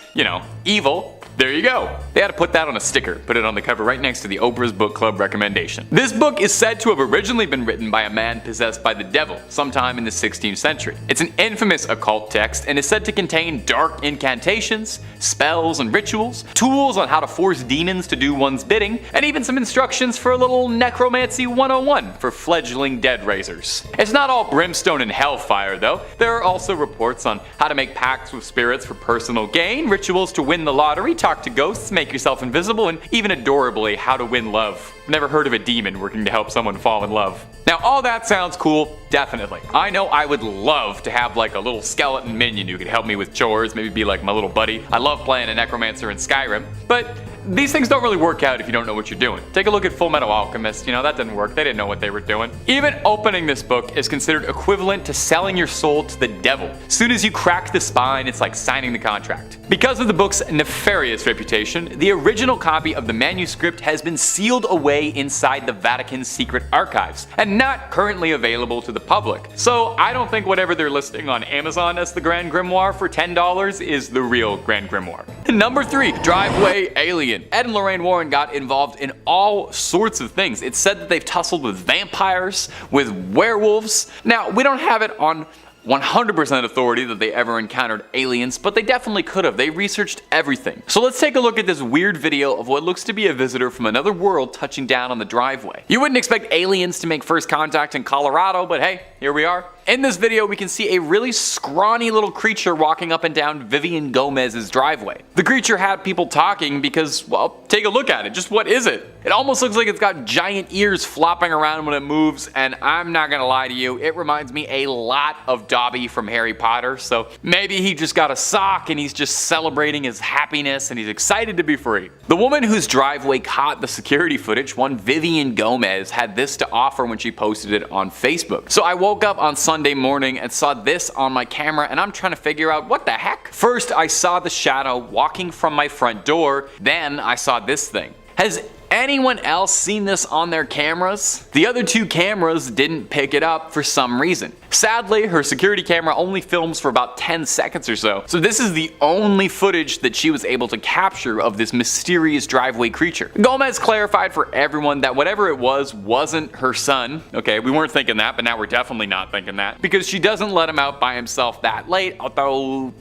evil, there you go. They had to put that on a sticker, put it on the cover right next to the Oprah's Book Club recommendation. This book is said to have originally been written by a man possessed by the devil sometime in the 16th century. It's an infamous occult text and is said to contain dark incantations, spells and rituals, tools on how to force demons to do one's bidding, and even some instructions for a little necromancy 101 for fledgling dead raisers. It's not all brimstone and hellfire though. There are also reports on how to make pacts with spirits for personal gain, rituals to win the lottery, talk to ghosts, make yourself invisible, and even adorably, how to win love. Never heard of a demon working to help someone fall in love. Now all that sounds cool, definitely. I know I would love to have like a little skeleton minion who could help me with chores, maybe be like my little buddy. I love playing a necromancer in Skyrim, but these things don't really work out if you don't know what you're doing. Take a look at Full Metal Alchemist, that didn't work, they didn't know what they were doing. Even opening this book is considered equivalent to selling your soul to the devil. As soon as you crack the spine, it's like signing the contract. Because of the book's nefarious reputation, the original copy of the manuscript has been sealed away inside the Vatican's secret archives, and not currently available to the public. So I don't think whatever they're listing on Amazon as the Grand Grimoire for $10 is the real Grand Grimoire. Number 3, Driveway Alien. Ed and Lorraine Warren got involved in all sorts of things. It's said that they've tussled with vampires, with werewolves. Now, we don't have it on 100% authority that they ever encountered aliens, but they definitely could have. They researched everything. So let's take a look at this weird video of what looks to be a visitor from another world touching down on the driveway. You wouldn't expect aliens to make first contact in Colorado, but hey, here we are. In this video, we can see a really scrawny little creature walking up and down Vivian Gomez's driveway. The creature had people talking because, well, take a look at it. Just what is it? It almost looks like it's got giant ears flopping around when it moves, and I'm not gonna lie to you, it reminds me a lot of Dobby from Harry Potter, so maybe he just got a sock and he's just celebrating his happiness and he's excited to be free. The woman whose driveway caught the security footage, one Vivian Gomez, had this to offer when she posted it on Facebook. So I woke up on Sunday morning and saw this on my camera, and I'm trying to figure out what the heck. First, I saw the shadow walking from my front door, then I saw this thing. Has anyone else seen this on their cameras? The other 2 cameras didn't pick it up for some reason. Sadly, her security camera only films for about 10 seconds or so this is the only footage that she was able to capture of this mysterious driveway creature. Gomez clarified for everyone that whatever it was wasn't her son. Okay, we weren't thinking that, but now we're definitely not thinking that, because she doesn't let him out by himself that late, although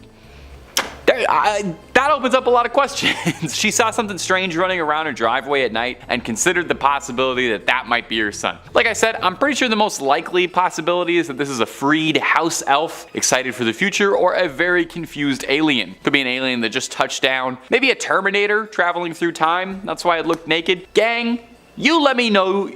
that opens up a lot of questions. She saw something strange running around her driveway at night and considered the possibility that that might be her son. Like I said, I'm pretty sure the most likely possibility is that this is a freed house elf excited for the future, or a very confused alien. Could be an alien that just touched down. Maybe a Terminator traveling through time. That's why it looked naked. Gang, you let me know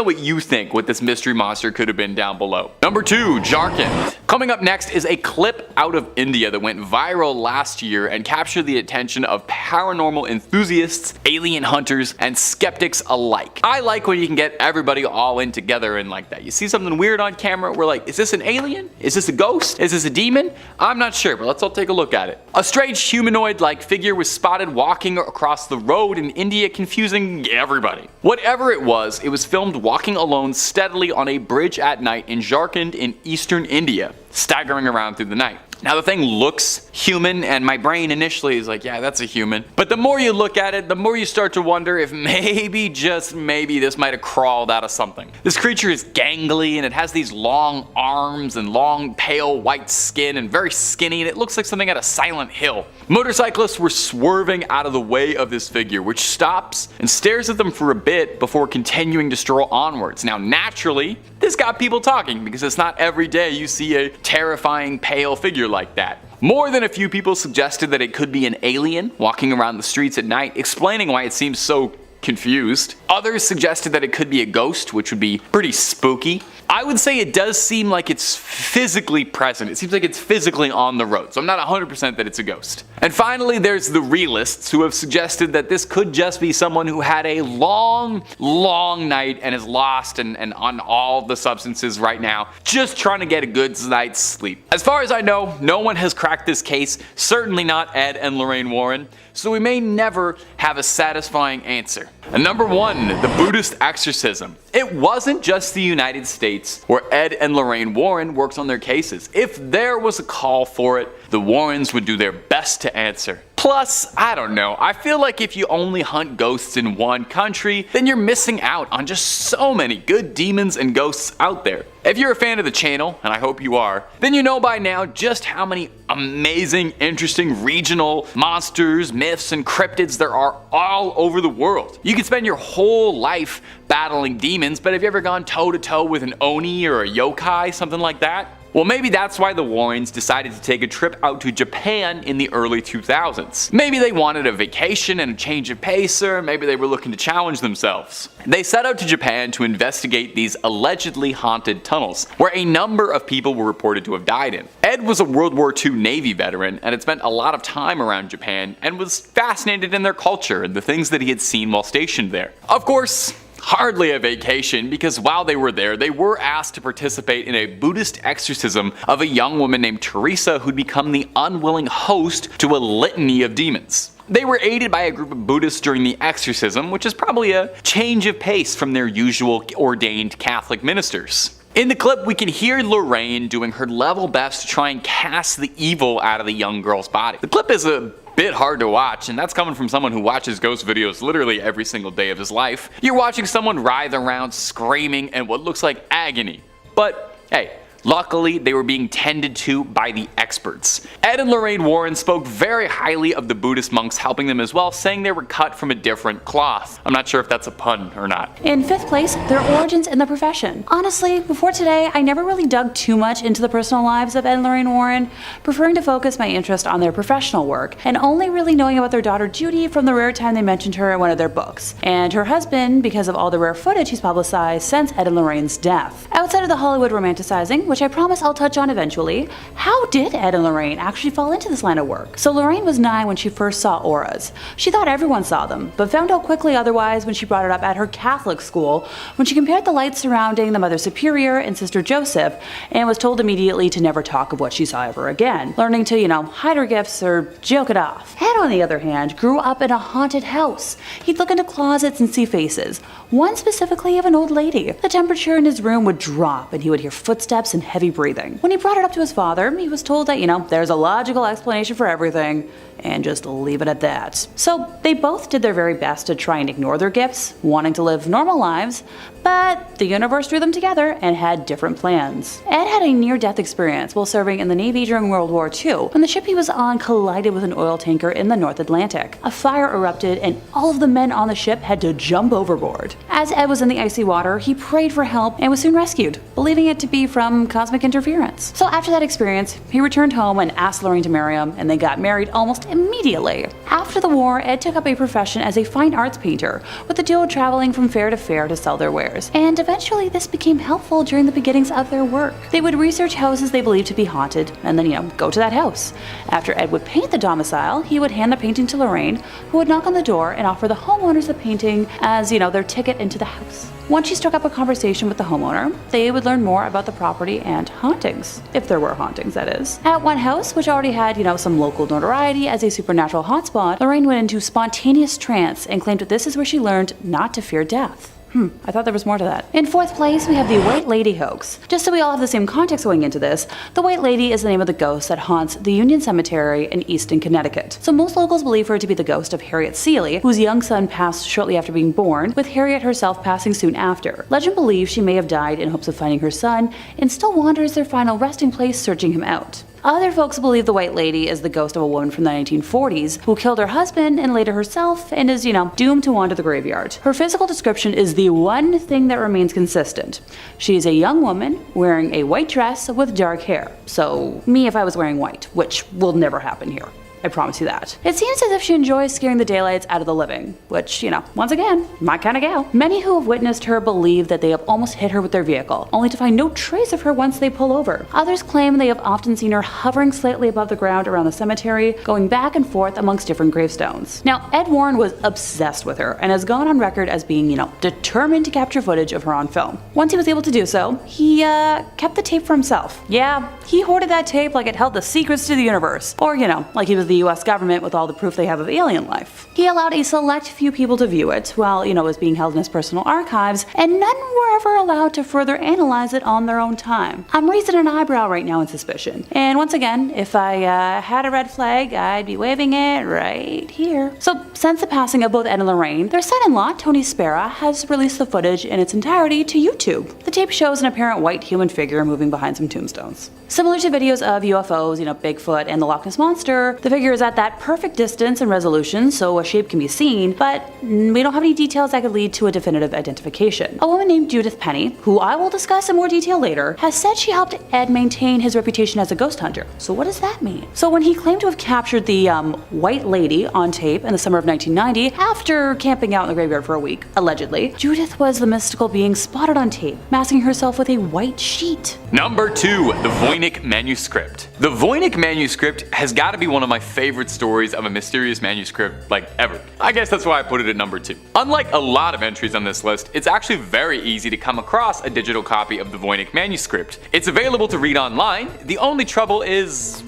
what you think what this mystery monster could have been down below. Number 2, Jharkhand. Coming up next is a clip out of India that went viral last year and captured the attention of paranormal enthusiasts, alien hunters, and skeptics alike. I like when you can get everybody all in together and like that. You see something weird on camera, we're like, is this an alien? Is this a ghost? Is this a demon? I'm not sure, but let's all take a look at it. A strange humanoid-like figure was spotted walking across the road in India, confusing everybody. Whatever it was filmed walking alone steadily on a bridge at night in Jharkhand in eastern India, staggering around through the night. Now the thing looks human, and my brain initially is like, yeah, that's a human. But the more you look at it, the more you start to wonder if maybe, just maybe, this might have crawled out of something. This creature is gangly, and it has these long arms and long pale white skin and very skinny, and it looks like something out of Silent Hill. Motorcyclists were swerving out of the way of this figure, which stops and stares at them for a bit before continuing to stroll onwards. Now naturally, this got people talking, because it's not every day you see a terrifying pale figure like that. More than a few people suggested that it could be an alien walking around the streets at night, explaining why it seems so confused. Others suggested that it could be a ghost, which would be pretty spooky. I would say it does seem like it's physically present. It seems like it's physically on the road, so I'm not 100% that it's a ghost. And finally, there's the realists, who have suggested that this could just be someone who had a long night and is lost and on all the substances right now, just trying to get a good night's sleep. As far as I know, no one has cracked this case, certainly not Ed and Lorraine Warren, so we may never have a satisfying answer. And number 1, the Buddhist exorcism. It wasn't just the United States where Ed and Lorraine Warren worked on their cases. If there was a call for it, the Warrens would do their best to answer. Plus, I don't know, I feel like if you only hunt ghosts in one country, then you're missing out on just so many good demons and ghosts out there. If you're a fan of the channel, and I hope you are, then you know by now just how many amazing, interesting regional monsters, myths, and cryptids there are all over the world. You can spend your whole life battling demons, but have you ever gone toe to toe with an Oni or a yokai, something like that? Well, maybe that's why the Warrens decided to take a trip out to Japan in the early 2000s. Maybe they wanted a vacation and a change of pace, or maybe they were looking to challenge themselves. They set out to Japan to investigate these allegedly haunted tunnels, where a number of people were reported to have died in. Ed was a World War II Navy veteran and had spent a lot of time around Japan and was fascinated in their culture and the things that he had seen while stationed there. Of course, hardly a vacation, because while they were there, they were asked to participate in a Buddhist exorcism of a young woman named Teresa who'd become the unwilling host to a litany of demons. They were aided by a group of Buddhists during the exorcism, which is probably a change of pace from their usual ordained Catholic ministers. In the clip, we can hear Lorraine doing her level best to try and cast the evil out of the young girl's body. The clip is a bit hard to watch, and that's coming from someone who watches ghost videos literally every single day of his life. You're watching someone writhe around screaming in what looks like agony. But hey, luckily they were being tended to by the experts. Ed and Lorraine Warren spoke very highly of the Buddhist monks helping them as well, saying they were cut from a different cloth. I'm not sure if that's a pun or not. In 5th place, their origins in the profession. Honestly, before today, I never really dug too much into the personal lives of Ed and Lorraine Warren, preferring to focus my interest on their professional work, and only really knowing about their daughter Judy from the rare time they mentioned her in one of their books, and her husband because of all the rare footage he's publicized since Ed and Lorraine's death. Outside of the Hollywood romanticizing, which I promise I'll touch on eventually, how did Ed and Lorraine actually fall into this line of work? So Lorraine was 9 when she first saw auras. She thought everyone saw them, but found out quickly otherwise when she brought it up at her Catholic school, when she compared the lights surrounding the Mother Superior and Sister Joseph, and was told immediately to never talk of what she saw ever again, learning to, hide her gifts or joke it off. Ed, on the other hand, grew up in a haunted house. He'd look into closets and see faces, one specifically of an old lady. The temperature in his room would drop and he would hear footsteps and heavy breathing. When he brought it up to his father, he was told that, there's a logical explanation for everything, and just leave it at that. So they both did their very best to try and ignore their gifts, wanting to live normal lives, but the universe threw them together and had different plans. Ed had a near-death experience while serving in the Navy during World War II, when the ship he was on collided with an oil tanker in the North Atlantic. A fire erupted and all of the men on the ship had to jump overboard. As Ed was in the icy water, he prayed for help and was soon rescued, believing it to be from cosmic interference. So after that experience, he returned home and asked Lorraine to marry him, and they got married almost immediately. After the war, Ed took up a profession as a fine arts painter, with the duo traveling from fair to fair to sell their wares, and eventually this became helpful during the beginnings of their work. They would research houses they believed to be haunted, and then, go to that house. After Ed would paint the domicile, he would hand the painting to Lorraine, who would knock on the door and offer the homeowners the painting as, their ticket into the house. Once she struck up a conversation with the homeowner, they would learn more about the property and hauntings, if there were hauntings, that is. At one house, which already had, some local notoriety as a supernatural hotspot, Lorraine went into spontaneous trance and claimed that this is where she learned not to fear death. I thought there was more to that. In fourth place, we have the White Lady hoax. Just so we all have the same context going into this, the White Lady is the name of the ghost that haunts the Union Cemetery in Easton, Connecticut. So most locals believe her to be the ghost of Harriet Seeley, whose young son passed shortly after being born, with Harriet herself passing soon after. Legend believes she may have died in hopes of finding her son, and still wanders their final resting place searching him out. Other folks believe the White Lady is the ghost of a woman from the 1940s who killed her husband and later herself and is, doomed to wander the graveyard. Her physical description is the one thing that remains consistent. She is a young woman wearing a white dress with dark hair. So, me if I was wearing white, which will never happen here. I promise you that. It seems as if she enjoys scaring the daylights out of the living, which, once again, my kind of gal. Many who have witnessed her believe that they have almost hit her with their vehicle, only to find no trace of her once they pull over. Others claim they have often seen her hovering slightly above the ground around the cemetery, going back and forth amongst different gravestones. Now, Ed Warren was obsessed with her and has gone on record as being, determined to capture footage of her on film. Once he was able to do so, he kept the tape for himself. Yeah, he hoarded that tape like it held the secrets to the universe, or, like he was the US government with all the proof they have of alien life. He allowed a select few people to view it while, it was being held in his personal archives, and none were ever allowed to further analyze it on their own time. I'm raising an eyebrow right now in suspicion. And once again, if I had a red flag, I'd be waving it right here. So, since the passing of both Ed and Lorraine, their son-in-law, Tony Spera, has released the footage in its entirety to YouTube. The tape shows an apparent white human figure moving behind some tombstones. Similar to videos of UFOs, Bigfoot and the Loch Ness Monster, the figure is at that perfect distance and resolution so a shape can be seen, but we don't have any details that could lead to a definitive identification. A woman named Judith Penny, who I will discuss in more detail later, has said she helped Ed maintain his reputation as a ghost hunter. So what does that mean? So when he claimed to have captured the White Lady on tape in the summer of 1990, after camping out in the graveyard for a week, allegedly, Judith was the mystical being spotted on tape, masking herself with a white sheet. Number 2, the Voynich Manuscript. The Voynich Manuscript has got to be one of my favorite stories of a mysterious manuscript, ever. I guess that's why I put it at number 2. Unlike a lot of entries on this list, it's actually very easy to come across a digital copy of the Voynich Manuscript. It's available to read online. The only trouble is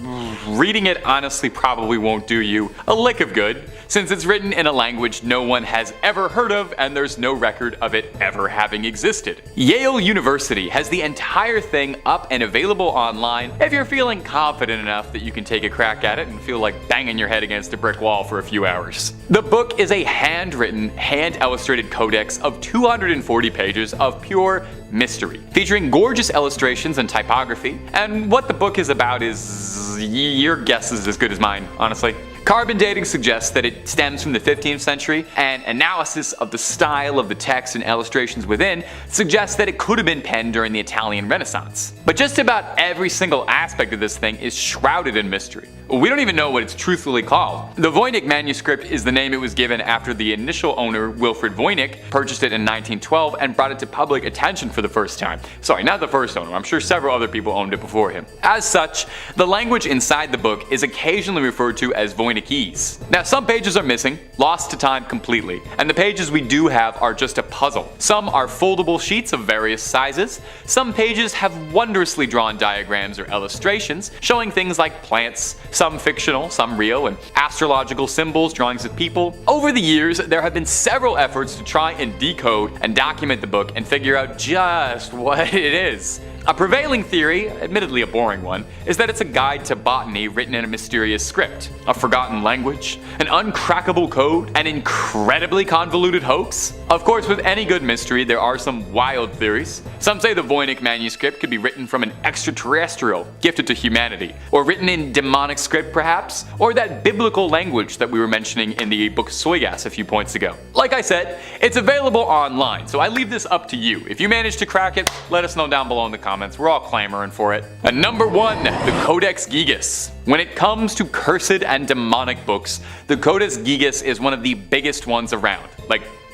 reading it honestly probably won't do you a lick of good, since it's written in a language no one has ever heard of and there's no record of it ever having existed. Yale University has the entire thing up and available online if you're feeling confident enough that you can take a crack at it and feel like banging your head against a brick wall for a few hours. The book is a handwritten, hand-illustrated codex of 240 pages of pure mystery, featuring gorgeous illustrations and typography, and what the book is about is your guess is as good as mine, honestly. Carbon dating suggests that it stems from the 15th century, and analysis of the style of the text and illustrations within suggests that it could have been penned during the Italian Renaissance. But just about every single aspect of this thing is shrouded in mystery. We don't even know what it's truthfully called. The Voynich manuscript is the name it was given after the initial owner, Wilfred Voynich, purchased it in 1912 and brought it to public attention for the first time. Sorry, not the first owner, I'm sure several other people owned it before him. As such, the language inside the book is occasionally referred to as Voynichese. Now, some pages are missing, lost to time completely, and the pages we do have are just a puzzle. Some are foldable sheets of various sizes, some pages have wondrously drawn diagrams or illustrations showing things like plants, some fictional, some real, and astrological symbols, drawings of people. Over the years, there have been several efforts to try and decode and document the book and figure out just what it is. A prevailing theory, admittedly a boring one, is that it's a guide to botany written in a mysterious script, a forgotten language, an uncrackable code, an incredibly convoluted hoax. Of course, with any good mystery, there are some wild theories. Some say the Voynich manuscript could be written from an extraterrestrial gifted to humanity, or written in demonic script perhaps, or that biblical language that we were mentioning in the book Soygas a few points ago. Like I said, it's available online, so I leave this up to you. If you manage to crack it, let us know down below in the comments. We're all clamoring for it. And number 1, the Codex Gigas. When it comes to cursed and demonic books, the Codex Gigas is one of the biggest ones around.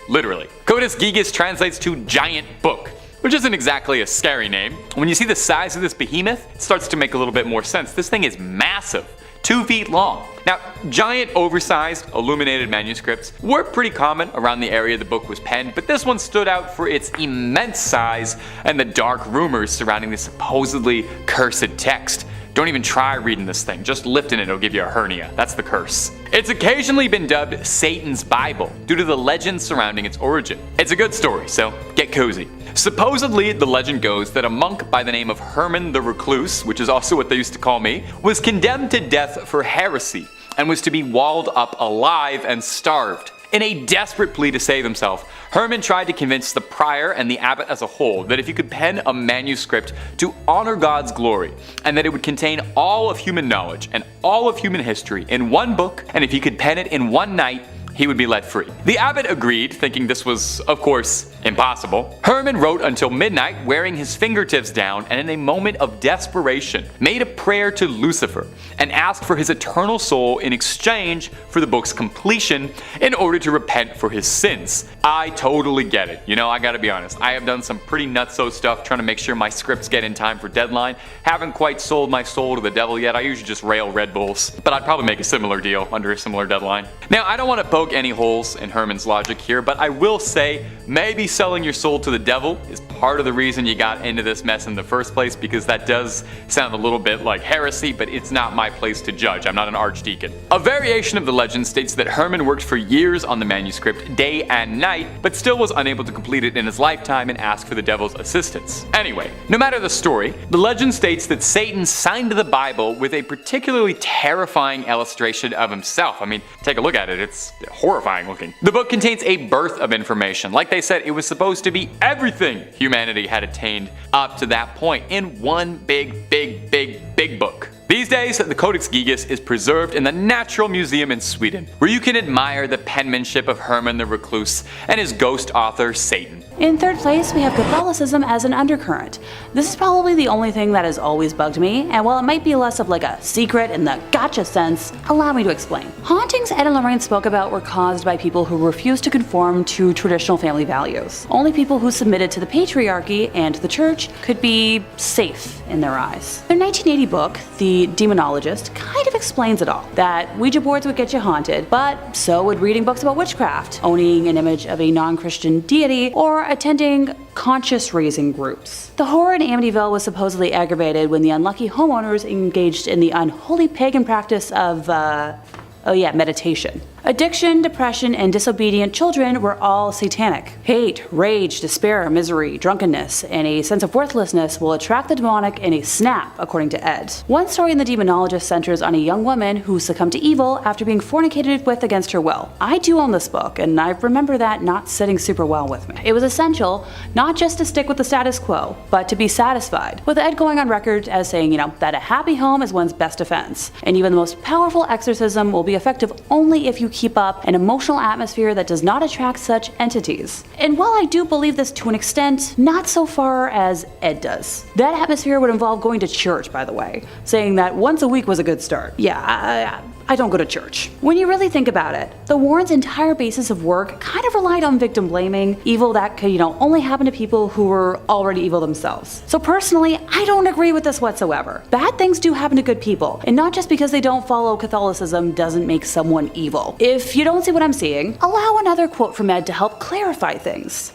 Literally. Codex Gigas translates to giant book, which isn't exactly a scary name. When you see the size of this behemoth, it starts to make a little bit more sense. This thing is massive. 2 feet long. Now, giant oversized illuminated manuscripts were pretty common around the area the book was penned, but this one stood out for its immense size and the dark rumors surrounding the supposedly cursed text. Don't even try reading this thing, just lifting it'll give you a hernia. That's the curse. It's occasionally been dubbed Satan's Bible due to the legend surrounding its origin. It's a good story, so get cozy. Supposedly, the legend goes that a monk by the name of Herman the Recluse, which is also what they used to call me, was condemned to death for heresy and was to be walled up alive and starved. In a desperate plea to save himself, Herman tried to convince the prior and the abbot as a whole that if he could pen a manuscript to honor God's glory, and that it would contain all of human knowledge and all of human history in one book, and if he could pen it in one night, he would be let free. The abbot agreed, thinking this was, of course, impossible. Herman wrote until midnight, wearing his fingertips down, and in a moment of desperation, made a prayer to Lucifer and asked for his eternal soul in exchange for the book's completion in order to repent for his sins. I totally get it. You know, I gotta be honest, I have done some pretty nutso stuff trying to make sure my scripts get in time for deadline. Haven't quite sold my soul to the devil yet. I usually just rail Red Bulls, but I'd probably make a similar deal under a similar deadline. Now, I don't want to poke any holes in Herman's logic here, but I will say maybe selling your soul to the devil is part of the reason you got into this mess in the first place, because that does sound a little bit like heresy, but it's not my place to judge. I'm not an archdeacon. A variation of the legend states that Herman worked for years on the manuscript, day and night, but still was unable to complete it in his lifetime and asked for the devil's assistance. Anyway, no matter the story, the legend states that Satan signed the Bible with a particularly terrifying illustration of himself. I mean, take a look at it, it's horrifying looking. The book contains a birth of information. Like they said, it was supposed to be everything humanity had attained up to that point in one big book. These days, the Codex Gigas is preserved in the Natural Museum in Sweden, where you can admire the penmanship of Herman the Recluse and his ghost author, Satan. In third place, we have Catholicism as an undercurrent. This is probably the only thing that has always bugged me, and while it might be less of like a secret in the gotcha sense, allow me to explain. Hauntings Ed and Lorraine spoke about were caused by people who refused to conform to traditional family values. Only people who submitted to the patriarchy and the church could be safe in their eyes. Their 1980 book, The Demonologist, kind of explains it all. That Ouija boards would get you haunted, but so would reading books about witchcraft, owning an image of a non-Christian deity, or attending conscious-raising groups. The horror in Amityville was supposedly aggravated when the unlucky homeowners engaged in the unholy pagan practice of, meditation. Addiction, depression, and disobedient children were all satanic. Hate, rage, despair, misery, drunkenness, and a sense of worthlessness will attract the demonic in a snap, according to Ed. One story in The Demonologist centers on a young woman who succumbed to evil after being fornicated with against her will. I do own this book, and I remember that not sitting super well with me. It was essential not just to stick with the status quo, but to be satisfied, with Ed going on record as saying, that a happy home is one's best defense, and even the most powerful exorcism will be effective only if you keep up an emotional atmosphere that does not attract such entities. And while I do believe this to an extent, not so far as Ed does. That atmosphere would involve going to church, by the way, saying that once a week was a good start. Yeah, I don't go to church. When you really think about it, the Warrens' entire basis of work kind of relied on victim blaming, evil that could, only happen to people who were already evil themselves. So personally, I don't agree with this whatsoever. Bad things do happen to good people, and not just because they don't follow Catholicism doesn't make someone evil. If you don't see what I'm seeing, allow another quote from Ed to help clarify things.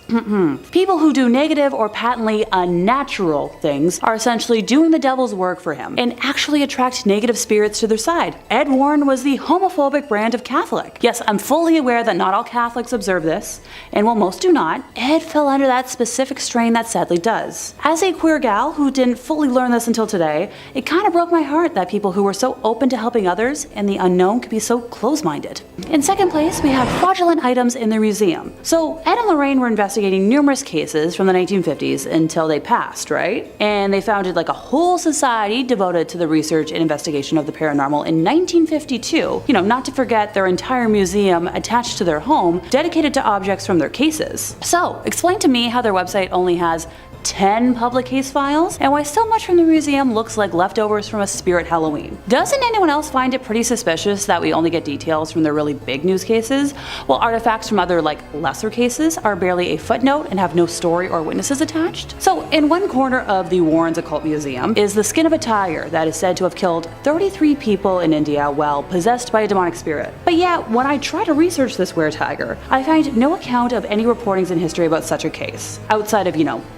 People who do negative or patently unnatural things are essentially doing the devil's work for him, and actually attract negative spirits to their side. Ed Warren was the homophobic brand of Catholic. Yes, I'm fully aware that not all Catholics observe this, and while most do not, Ed fell under that specific strain that sadly does. As a queer gal who didn't fully learn this until today, it kind of broke my heart that people who were so open to helping others and the unknown could be so close-minded. In second place, we have fraudulent items in the museum. So Ed and Lorraine were investigating numerous cases from the 1950s until they passed, right? And they founded like a whole society devoted to the research and investigation of the paranormal in 1952. Not to forget their entire museum attached to their home dedicated to objects from their cases. So, explain to me how their website only has 10 public case files, and why so much from the museum looks like leftovers from a spirit Halloween. Doesn't anyone else find it pretty suspicious that we only get details from their really big news cases, while artifacts from other lesser cases are barely a footnote and have no story or witnesses attached? So in one corner of the Warren Occult Museum is the skin of a tiger that is said to have killed 33 people in India while possessed by a demonic spirit. But yet, when I try to research this were tiger, I find no account of any reportings in history about such a case, outside of,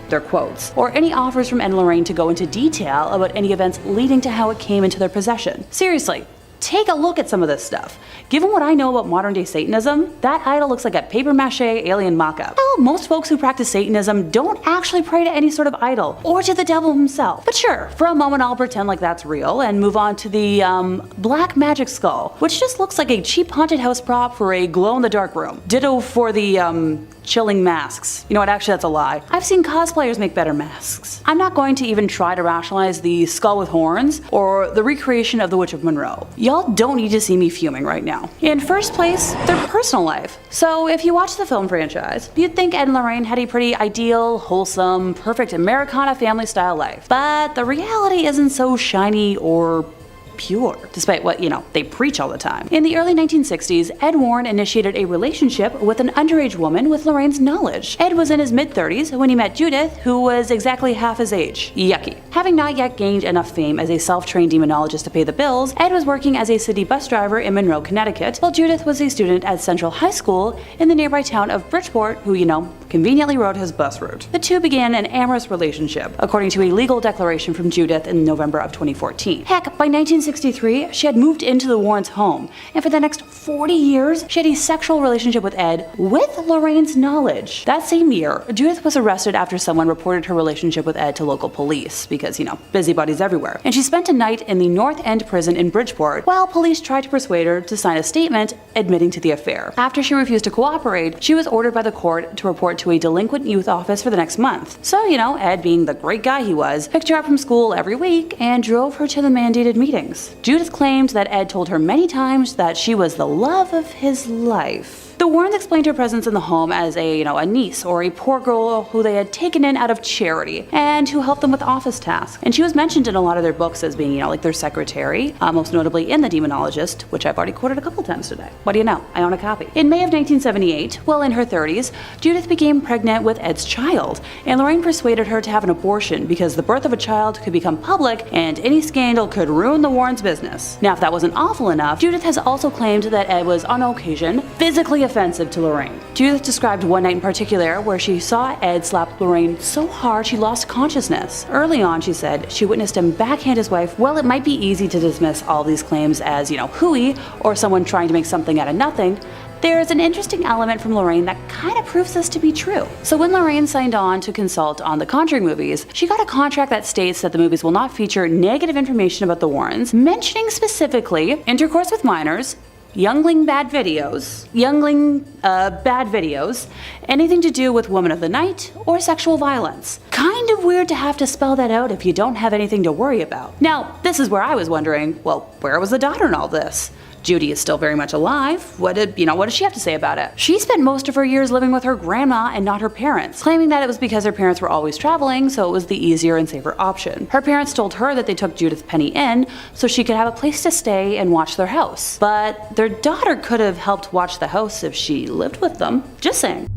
their quotes, or any offers from Ed and Lorraine to go into detail about any events leading to how it came into their possession. Seriously, take a look at some of this stuff. Given what I know about modern day Satanism, that idol looks like a papier-mâché alien mock-up. Well, most folks who practice Satanism don't actually pray to any sort of idol, or to the devil himself. But sure, for a moment I'll pretend like that's real and move on to the, black magic skull, which just looks like a cheap haunted house prop for a glow-in-the-dark room. Ditto for the, chilling masks. You know what, actually that's a lie. I've seen cosplayers make better masks. I'm not going to even try to rationalize the skull with horns or the recreation of the Witch of Monroe. Y'all don't need to see me fuming right now. In first place, their personal life. So if you watch the film franchise, you'd think Ed and Lorraine had a pretty ideal, wholesome, perfect Americana family style life. But the reality isn't so shiny or pure, despite what, they preach all the time. In the early 1960s, Ed Warren initiated a relationship with an underage woman with Lorraine's knowledge. Ed was in his mid-30s when he met Judith, who was exactly half his age. Yucky. Having not yet gained enough fame as a self-trained demonologist to pay the bills, Ed was working as a city bus driver in Monroe, Connecticut, while Judith was a student at Central High School in the nearby town of Bridgeport, who, conveniently rode his bus route. The two began an amorous relationship, according to a legal declaration from Judith in November of 2014. Heck, by 1963, she had moved into the Warrens' home, and for the next 40 years, she had a sexual relationship with Ed with Lorraine's knowledge. That same year, Judith was arrested after someone reported her relationship with Ed to local police, because, busybodies everywhere. And she spent a night in the North End prison in Bridgeport, while police tried to persuade her to sign a statement admitting to the affair. After she refused to cooperate, she was ordered by the court to report to a delinquent youth office for the next month. So, Ed, being the great guy he was, picked her up from school every week and drove her to the mandated meetings. Judith claimed that Ed told her many times that she was the love of his life. The Warrens explained her presence in the home as a niece or a poor girl who they had taken in out of charity and who helped them with office tasks. And she was mentioned in a lot of their books as being, like their secretary, most notably in The Demonologist, which I've already quoted a couple times today. What do you know? I own a copy. In May of 1978, while in her 30s, Judith became pregnant with Ed's child, and Lorraine persuaded her to have an abortion because the birth of a child could become public and any scandal could ruin the Warrens' business. Now, if that wasn't awful enough, Judith has also claimed that Ed was, on occasion, physically offensive to Lorraine. Judith described one night in particular where she saw Ed slap Lorraine so hard she lost consciousness. Early on, she said, she witnessed him backhand his wife. Well, it might be easy to dismiss all these claims as, hooey, or someone trying to make something out of nothing. There's an interesting element from Lorraine that kind of proves this to be true. So when Lorraine signed on to consult on the Conjuring movies, she got a contract that states that the movies will not feature negative information about the Warrens, mentioning specifically intercourse with minors, youngling bad videos, anything to do with women of the night, or sexual violence. Kind of weird to have to spell that out if you don't have anything to worry about. Now, this is where I was wondering, well, where was the daughter in all this? Judy is still very much alive. What does she have to say about it? She spent most of her years living with her grandma and not her parents, claiming that it was because her parents were always traveling, so it was the easier and safer option. Her parents told her that they took Judith Penny in so she could have a place to stay and watch their house. But their daughter could have helped watch the house if she lived with them. Just saying.